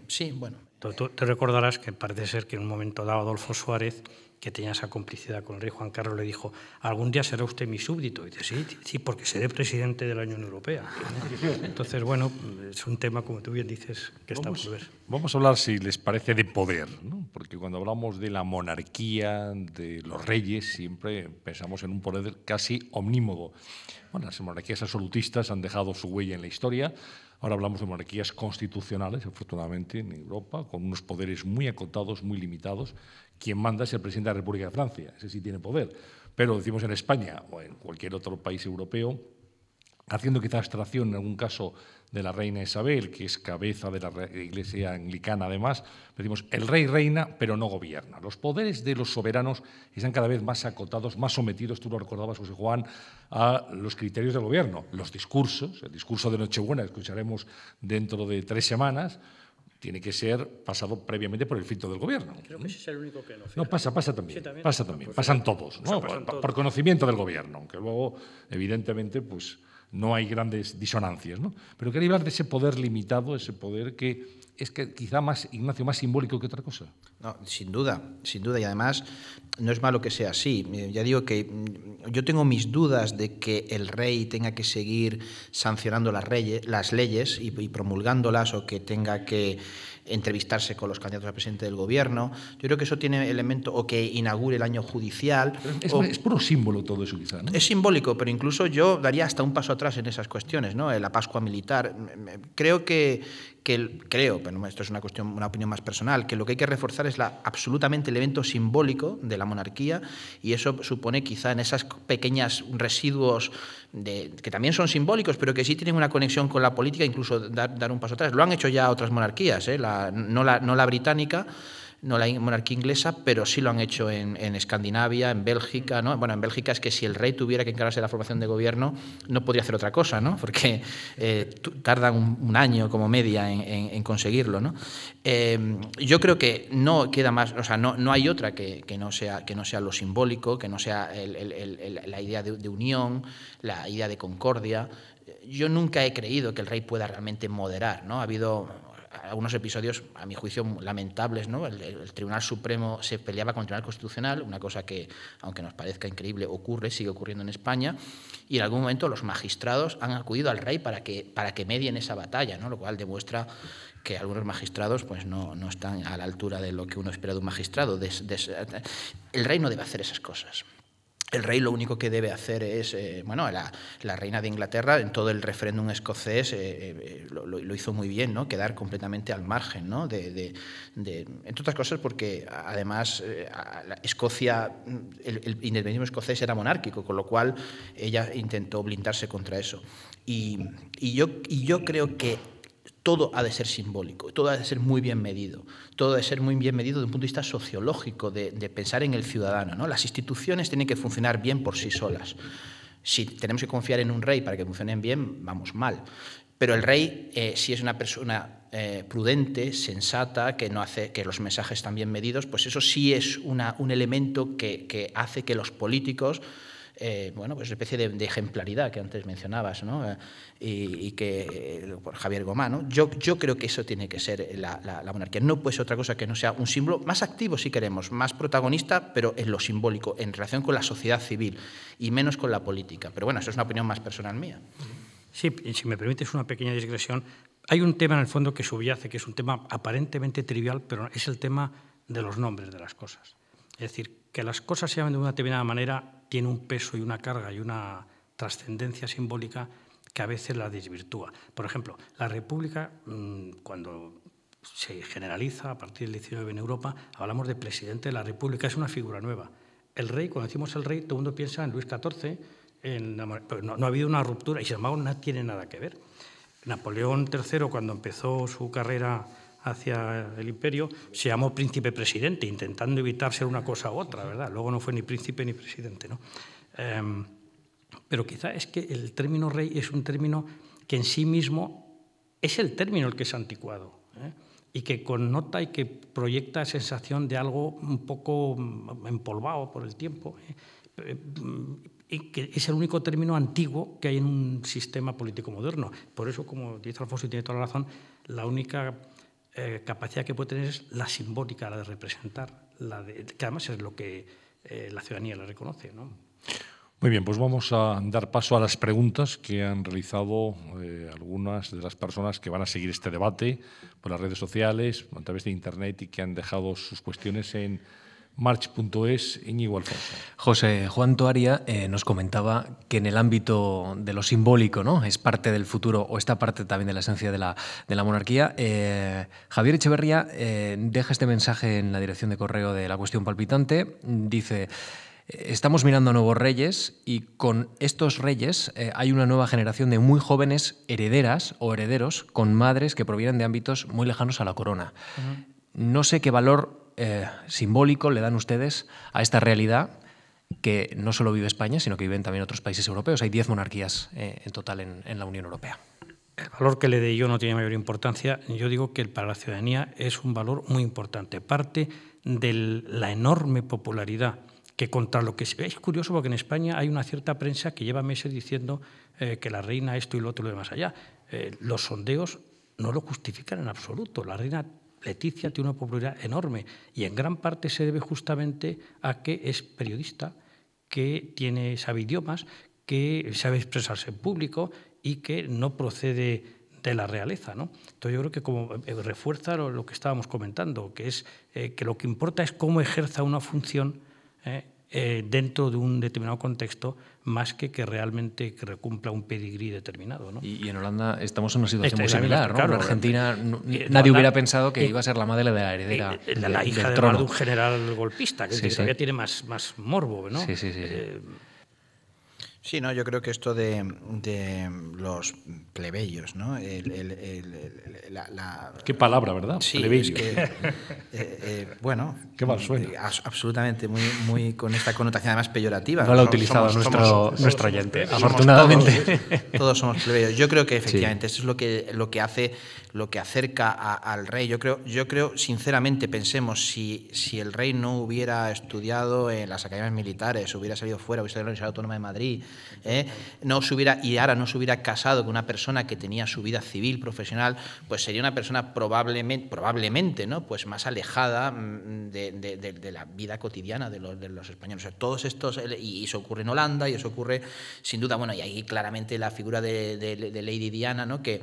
Sí, bueno. Tú te recordarás que parece ser que en un momento dado Adolfo Suárez, que tenía esa complicidad con el rey Juan Carlos, le dijo, algún día será usted mi súbdito. Y dice, sí, porque seré presidente de la Unión Europea. Entonces, bueno, es un tema, como tú bien dices, que está por ver. Vamos a hablar, si les parece, de poder, ¿no? Porque cuando hablamos de la monarquía, de los reyes, siempre pensamos en un poder casi omnímodo. Bueno, las monarquías absolutistas han dejado su huella en la historia. Ahora hablamos de monarquías constitucionales, afortunadamente, en Europa, con unos poderes muy acotados, muy limitados. Quien manda es el presidente de la República de Francia, ese sí tiene poder. Pero decimos en España o en cualquier otro país europeo, haciendo quizá abstracción en algún caso de la reina Isabel, que es cabeza de la Iglesia anglicana además, decimos, el rey reina pero no gobierna. Los poderes de los soberanos están cada vez más acotados, más sometidos, tú lo recordabas, José Juan, a los criterios del gobierno. Los discursos, el discurso de Nochebuena, que escucharemos dentro de 3 semanas, tiene que ser pasado previamente por el filtro del gobierno. Creo que ese es el único que no. No, pasa también. Sí, también. Pasa también. Pues pasan todos, ¿no? pasan todos. Por conocimiento del gobierno, aunque luego, evidentemente, pues no hay grandes disonancias, ¿no? Pero quería hablar de ese poder limitado, ese poder que es que quizá más, Ignacio, más simbólico que otra cosa. No, sin duda, y además no es malo que sea así. Ya digo que yo tengo mis dudas de que el rey tenga que seguir sancionando las leyes y promulgándolas, o que tenga que entrevistarse con los candidatos a presidente del gobierno. Yo creo que eso tiene elemento, o que inaugure el año judicial. Es puro símbolo todo eso, quizá, ¿no? Es simbólico, pero incluso yo daría hasta un paso atrás en esas cuestiones, ¿no? La Pascua militar. Creo pero esto es una opinión más personal, que lo que hay que reforzar es absolutamente el evento simbólico de la monarquía, y eso supone quizá en esas pequeñas residuos que también son simbólicos, pero que sí tienen una conexión con la política, incluso dar un paso atrás. Lo han hecho ya otras monarquías, no la británica, no la monarquía inglesa, pero sí lo han hecho en Escandinavia, en Bélgica, ¿no? Bueno, en Bélgica es que si el rey tuviera que encargarse de la formación de gobierno, no podría hacer otra cosa, ¿no? Porque tardan un año como media en conseguirlo, ¿no? Yo creo que no queda más, o sea, no hay otra que no sea lo simbólico, que no sea la idea de unión, la idea de concordia. Yo nunca he creído que el rey pueda realmente moderar, ¿no? Ha habido algunos episodios, a mi juicio, lamentables, ¿no? El Tribunal Supremo se peleaba con el Tribunal Constitucional, una cosa que, aunque nos parezca increíble, sigue ocurriendo en España, y en algún momento los magistrados han acudido al rey para que medien esa batalla, ¿no? Lo cual demuestra que algunos magistrados pues no están a la altura de lo que uno espera de un magistrado. El rey no debe hacer esas cosas. El rey lo único que debe hacer es, la reina de Inglaterra en todo el referéndum escocés lo hizo muy bien, ¿no? Quedar completamente al margen, ¿no? Entre otras cosas porque además Escocia, el independentismo escocés era monárquico, con lo cual ella intentó blindarse contra eso. Y yo creo que todo ha de ser simbólico, todo ha de ser muy bien medido, todo ha de ser muy bien medido desde un punto de vista sociológico, de pensar en el ciudadano, ¿no? Las instituciones tienen que funcionar bien por sí solas. Si tenemos que confiar en un rey para que funcionen bien, vamos mal. Pero el rey, si es una persona prudente, sensata, que no hace que los mensajes están bien medidos, pues eso sí es un elemento que hace que los políticos pues una especie de ejemplaridad que antes mencionabas, ¿no? Y que por Javier Gomá, ¿no? Yo creo que eso tiene que ser la monarquía. No puede ser otra cosa que no sea un símbolo más activo, si queremos, más protagonista, pero en lo simbólico, en relación con la sociedad civil y menos con la política. Pero bueno, eso es una opinión más personal mía. Sí, si me permites una pequeña digresión, hay un tema en el fondo que subyace, que es un tema aparentemente trivial, pero es el tema de los nombres de las cosas. Es decir, que las cosas se llamen de una determinada manera tiene un peso y una carga y una trascendencia simbólica que a veces la desvirtúa. Por ejemplo, la República, cuando se generaliza a partir del 19 en Europa, hablamos de presidente de la República, es una figura nueva. El rey, cuando decimos el rey, todo el mundo piensa en Luis XIV, pero no ha habido una ruptura y sin embargo no tiene nada que ver. Napoleón III, cuando empezó su carrera hacia el imperio, se llamó príncipe presidente, intentando evitar ser una cosa u otra, ¿verdad? Luego no fue ni príncipe ni presidente, ¿no? Pero quizá es que el término rey es un término que en sí mismo es el término el que es anticuado, y que connota y que proyecta sensación de algo un poco empolvado por el tiempo, y que es el único término antiguo que hay en un sistema político moderno. Por eso, como dice Alfonso y tiene toda la razón, la única capacidad que puede tener es la simbólica, la de representar, que además es lo que la ciudadanía le reconoce, ¿no? Muy bien, pues vamos a dar paso a las preguntas que han realizado algunas de las personas que van a seguir este debate por las redes sociales, a través de Internet, y que han dejado sus cuestiones en march.es. Íñigo Alfonso. José Juan Toaria nos comentaba que en el ámbito de lo simbólico, ¿no?, es parte del futuro, o esta parte también de la esencia de la monarquía. Javier Echeverría deja este mensaje en la dirección de correo de La Cuestión Palpitante. Dice: Estamos mirando a nuevos reyes y con estos reyes hay una nueva generación de muy jóvenes herederas o herederos con madres que provienen de ámbitos muy lejanos a la corona. No sé qué valor simbólico le dan ustedes a esta realidad que no solo vive España, sino que viven también otros países europeos. Hay 10 monarquías en total en la Unión Europea. El valor que le dé yo no tiene mayor importancia. Yo digo que para la ciudadanía es un valor muy importante. Parte de la enorme popularidad que contra lo que se ve. Es curioso porque en España hay una cierta prensa que lleva meses diciendo que la reina esto y lo otro y lo demás allá. Los sondeos no lo justifican en absoluto. La reina Leticia tiene una popularidad enorme y en gran parte se debe justamente a que es periodista, que sabe idiomas, que sabe expresarse en público y que no procede de la realeza, ¿no? Entonces yo creo que como refuerza lo que estábamos comentando, que es que lo que importa es cómo ejerza una función dentro de un determinado contexto, más que realmente que cumpla un pedigrí determinado, ¿no? Y en Holanda estamos en una situación muy similar, ¿no? Claro, en Argentina nadie hubiera pensado que iba a ser la madre de la heredera la hija del de trono. un general golpista, que todavía tiene más morbo, ¿no? Sí. Sí, no, yo creo que esto de los plebeyos, ¿no? Qué palabra, ¿verdad? Sí, Plebeyo. es que, bueno, qué mal suena. Absolutamente, muy con esta connotación además peyorativa. No lo ha utilizado nuestro oyente, afortunadamente. Todos somos plebeyos. Yo creo que efectivamente esto es lo que acerca al rey. Yo creo sinceramente, pensemos, si el rey no hubiera estudiado en las academias militares, hubiera salido fuera, hubiera salido en la Universidad Autónoma de Madrid, no se hubiera casado con una persona que tenía su vida civil, profesional, pues sería una persona probablemente, ¿no? Pues más alejada de la vida cotidiana de los españoles. O sea, todos estos, y eso ocurre en Holanda, y eso ocurre sin duda, bueno, y ahí claramente la figura de Lady Diana, ¿no? Que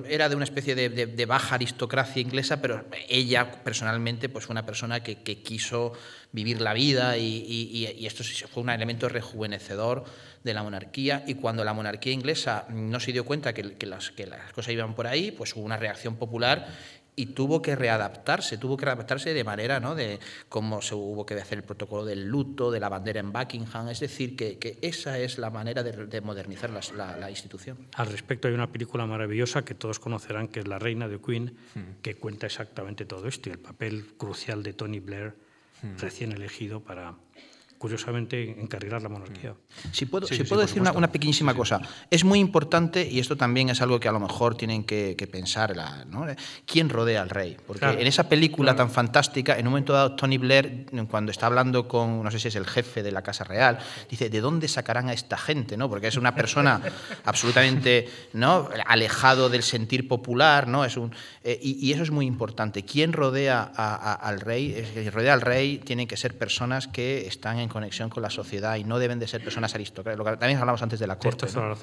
era de una especie de baja aristocracia inglesa, pero ella personalmente pues fue una persona que quiso vivir la vida y esto fue un elemento rejuvenecedor de la monarquía. Y cuando la monarquía inglesa no se dio cuenta que las cosas iban por ahí, pues hubo una reacción popular y tuvo que readaptarse de manera, ¿no? De cómo se hubo que hacer el protocolo del luto, de la bandera en Buckingham. Es decir, que esa es la manera de modernizar la institución. Al respecto hay una película maravillosa que todos conocerán, que es La Reina de Queen, que cuenta exactamente todo esto y el papel crucial de Tony Blair, recién elegido para, curiosamente, encarrilar la monarquía. Si puedo decir una pequeñísima cosa. Es muy importante, y esto también es algo que a lo mejor tienen que pensar, ¿no? ¿Quién rodea al rey? Porque en esa película tan fantástica, en un momento dado, Tony Blair, cuando está hablando con, no sé si es el jefe de la Casa Real, dice, ¿de dónde sacarán a esta gente? ¿No? Porque es una persona absolutamente, ¿no? alejado del sentir popular, ¿no? Y eso es muy importante. ¿Quién rodea al rey? El rodea al rey tienen que ser personas que están en conexión con la sociedad y no deben de ser personas aristócratas. Lo que también hablamos antes de la corte. ¿No?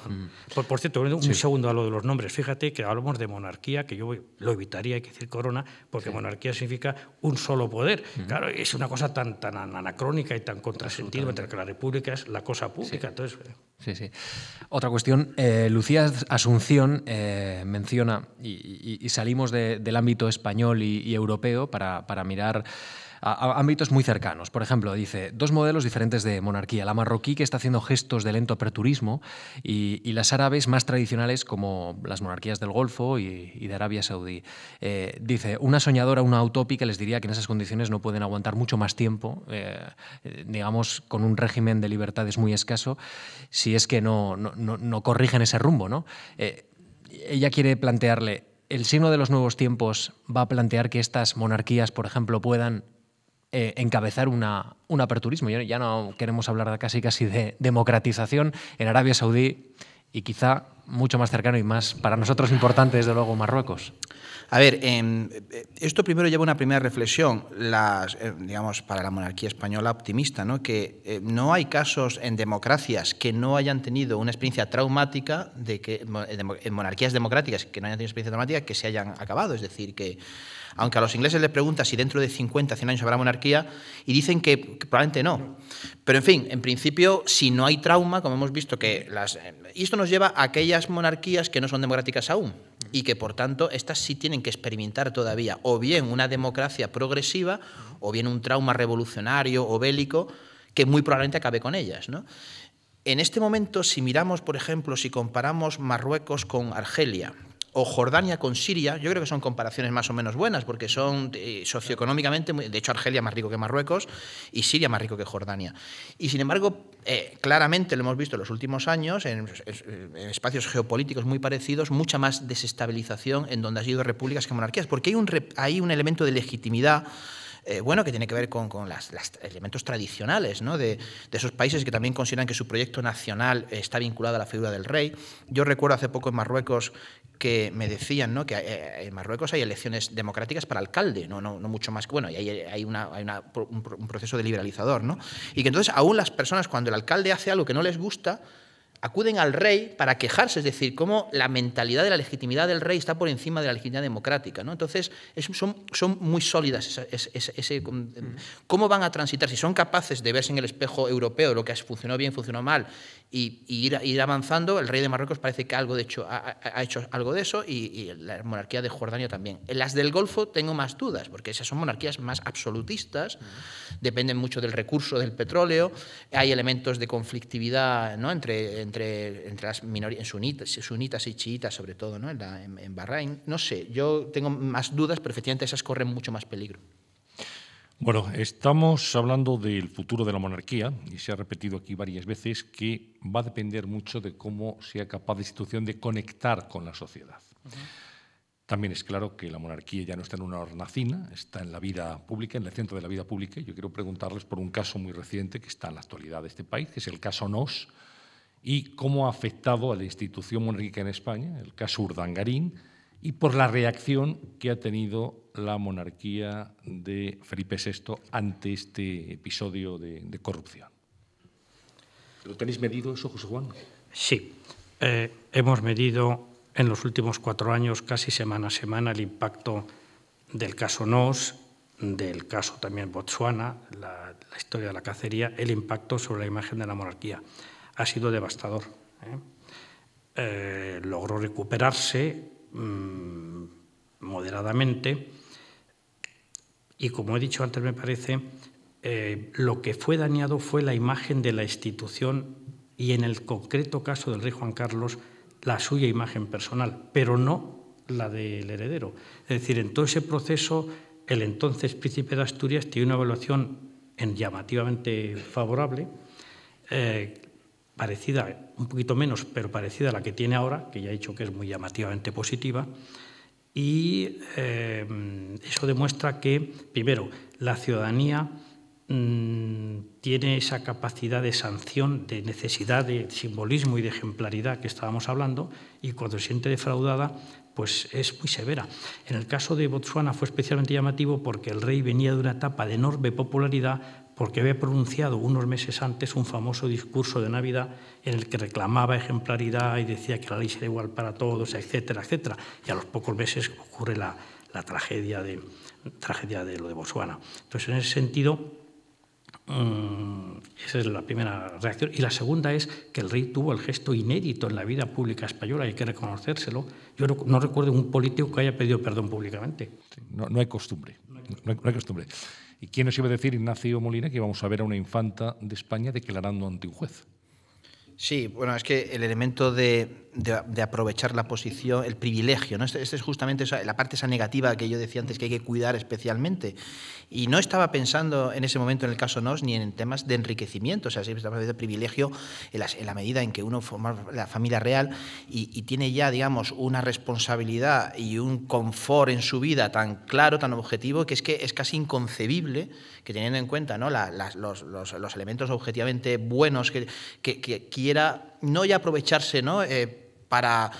Por cierto, un segundo a lo de los nombres. Fíjate que hablamos de monarquía, que yo lo evitaría, hay que decir corona, porque monarquía significa un solo poder. Claro, es una cosa tan anacrónica y tan contrasentido, mientras que la república es la cosa pública. Entonces, Sí. Otra cuestión, Lucía Asunción menciona, y salimos del ámbito español y europeo para mirar a ámbitos muy cercanos. Por ejemplo, dice, 2 modelos diferentes de monarquía. La marroquí, que está haciendo gestos de lento aperturismo, y las árabes más tradicionales, como las monarquías del Golfo y de Arabia Saudí. Dice, una soñadora, una utópica, les diría que en esas condiciones no pueden aguantar mucho más tiempo, digamos, con un régimen de libertades muy escaso, si es que no corrigen ese rumbo, ¿no? Ella quiere plantearle, ¿el signo de los nuevos tiempos va a plantear que estas monarquías, por ejemplo, puedan encabezar un aperturismo? Ya no queremos hablar casi de democratización en Arabia Saudí y quizá mucho más cercano y más para nosotros importante, desde luego, Marruecos. A ver, esto primero lleva una primera reflexión, digamos, para la monarquía española optimista, ¿no? Que no hay casos en democracias que no hayan tenido una experiencia traumática, en monarquías democráticas que no hayan tenido experiencia traumática, que se hayan acabado. Es decir, que aunque a los ingleses les pregunta si dentro de 50, 100 años habrá monarquía, y dicen que probablemente no. Pero, en fin, en principio, si no hay trauma, como hemos visto que y esto nos lleva a aquellas monarquías que no son democráticas aún, y que, por tanto, estas sí tienen que experimentar todavía o bien una democracia progresiva o bien un trauma revolucionario o bélico que muy probablemente acabe con ellas, ¿no? En este momento, si miramos, por ejemplo, si comparamos Marruecos con Argelia o Jordania con Siria, yo creo que son comparaciones más o menos buenas, porque son socioeconómicamente, de hecho Argelia más rico que Marruecos y Siria más rico que Jordania. Y sin embargo, claramente lo hemos visto en los últimos años, en espacios geopolíticos muy parecidos, mucha más desestabilización en donde ha sido repúblicas que monarquías, porque hay un elemento de legitimidad bueno, que tiene que ver con los elementos tradicionales, ¿no? de esos países que también consideran que su proyecto nacional está vinculado a la figura del rey. Yo recuerdo hace poco en Marruecos que me decían, ¿no?, que en Marruecos hay elecciones democráticas para alcalde, no mucho más que, bueno, y hay un proceso de liberalizador, ¿no? Y que entonces aún las personas, cuando el alcalde hace algo que no les gusta, acuden al rey para quejarse, es decir, cómo la mentalidad de la legitimidad del rey está por encima de la legitimidad democrática, ¿no? Entonces, son muy sólidas cómo van a transitar, si son capaces de verse en el espejo europeo, lo que funcionó bien, funcionó mal, y ir avanzando. El rey de Marruecos parece que algo de hecho ha hecho algo de eso, y la monarquía de Jordania también. En las del Golfo tengo más dudas, porque esas son monarquías más absolutistas, dependen mucho del recurso del petróleo, hay elementos de conflictividad, ¿no?, entre las minorías sunitas y chiitas, sobre todo, ¿no?, en Bahrein. No sé, yo tengo más dudas, pero efectivamente esas corren mucho más peligro. Bueno, estamos hablando del futuro de la monarquía y se ha repetido aquí varias veces que va a depender mucho de cómo sea capaz la institución de conectar con la sociedad. También es claro que la monarquía ya no está en una hornacina, está en la vida pública, en el centro de la vida pública. Yo quiero preguntarles por un caso muy reciente que está en la actualidad de este país, que es el caso Nos, y cómo ha afectado a la institución monárquica en España, el caso Urdangarín, y por la reacción que ha tenido la monarquía de Felipe VI ante este episodio de corrupción. ¿Lo tenéis medido eso, José Juan? Sí, hemos medido en los últimos 4 años, casi semana a semana, el impacto del caso Nos, del caso también Botsuana, la historia de la cacería, el impacto sobre la imagen de la monarquía. Ha sido devastador. Logró recuperarse moderadamente y, como he dicho antes, me parece, lo que fue dañado fue la imagen de la institución y, en el concreto caso del rey Juan Carlos, la suya imagen personal, pero no la del heredero. Es decir, en todo ese proceso, el entonces príncipe de Asturias tiene una evaluación llamativamente favorable, parecida, un poquito menos, pero parecida a la que tiene ahora, que ya he dicho que es muy llamativamente positiva, y eso demuestra que, primero, la ciudadanía tiene esa capacidad de sanción, de necesidad de simbolismo y de ejemplaridad que estábamos hablando, y cuando se siente defraudada, pues es muy severa. En el caso de Botsuana fue especialmente llamativo porque el rey venía de una etapa de enorme popularidad, porque había pronunciado unos meses antes un famoso discurso de Navidad en el que reclamaba ejemplaridad y decía que la ley será igual para todos, etcétera, etcétera. Y a los pocos meses ocurre la tragedia de lo de Botsuana. Entonces, en ese sentido, esa es la primera reacción. Y la segunda es que el rey tuvo el gesto inédito en la vida pública española, hay que reconocérselo. Yo no recuerdo un político que haya pedido perdón públicamente. No hay costumbre. No hay costumbre. ¿Y quién nos iba a decir, Ignacio Molina, que íbamos a ver a una infanta de España declarando ante un juez? Sí, bueno, es que el elemento de aprovechar la posición, el privilegio, ¿no? Este es justamente la parte esa negativa que yo decía antes que hay que cuidar especialmente. Y no estaba pensando en ese momento en el caso Nos ni en temas de enriquecimiento, o sea, siempre estaba hablando de privilegio en la medida en que uno forma la familia real y tiene ya, digamos, una responsabilidad y un confort en su vida tan claro, tan objetivo, que es casi inconcebible que, teniendo en cuenta, ¿no?, los elementos objetivamente buenos que quiera no ya aprovecharse, ¿no?, para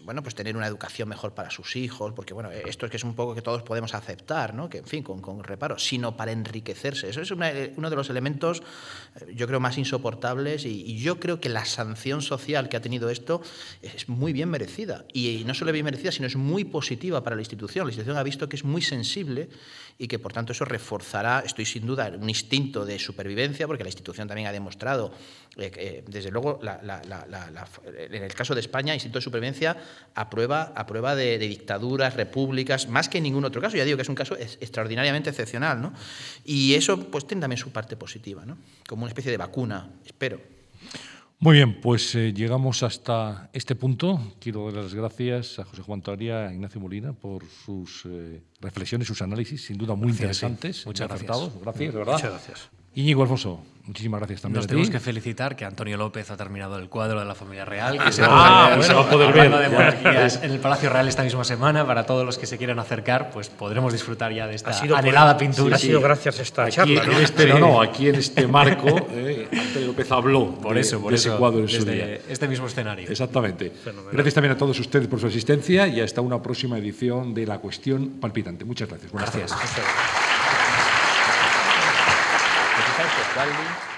bueno, pues tener una educación mejor para sus hijos, porque bueno, esto es que es un poco que todos podemos aceptar, ¿no?, que en fin, con reparo, sino para enriquecerse. Eso es uno de los elementos, yo creo, más insoportables, y yo creo que la sanción social que ha tenido esto es muy bien merecida, y no solo bien merecida, sino es muy positiva para la institución. La institución ha visto que es muy sensible y que, por tanto, eso reforzará, estoy sin duda, un instinto de supervivencia, porque la institución también ha demostrado, desde luego, en el el caso de España, Instituto de Supervivencia, a prueba de dictaduras, repúblicas, más que en ningún otro caso. Ya digo que es un caso extraordinariamente excepcional, ¿no? Y eso pues tiene también su parte positiva, ¿no? Como una especie de vacuna, espero. Muy bien, pues llegamos hasta este punto. Quiero dar las gracias a José Juan Toria, a Ignacio Molina por sus reflexiones, sus análisis, sin duda muy interesantes. Sí. Muchas gracias. Gracias, de verdad. Muchas gracias. Íñigo Alfonso, muchísimas gracias también. Nos a ti. tenemos que felicitar que Antonio López ha terminado el cuadro de la familia real, que se va a poder ver. De monarquías en el Palacio Real esta misma semana. Para todos los que se quieran acercar, pues podremos disfrutar ya de esta anhelada pintura. Ha sido gracias a esta charla, ¿no? Aquí en este marco, Antonio López habló por eso, de ese cuadro en su día. Desde este mismo escenario. Exactamente. Fenomenal. Gracias también a todos ustedes por su asistencia y hasta una próxima edición de La Cuestión Palpitante. Muchas gracias. Buenas tardes. Gracias. Quali.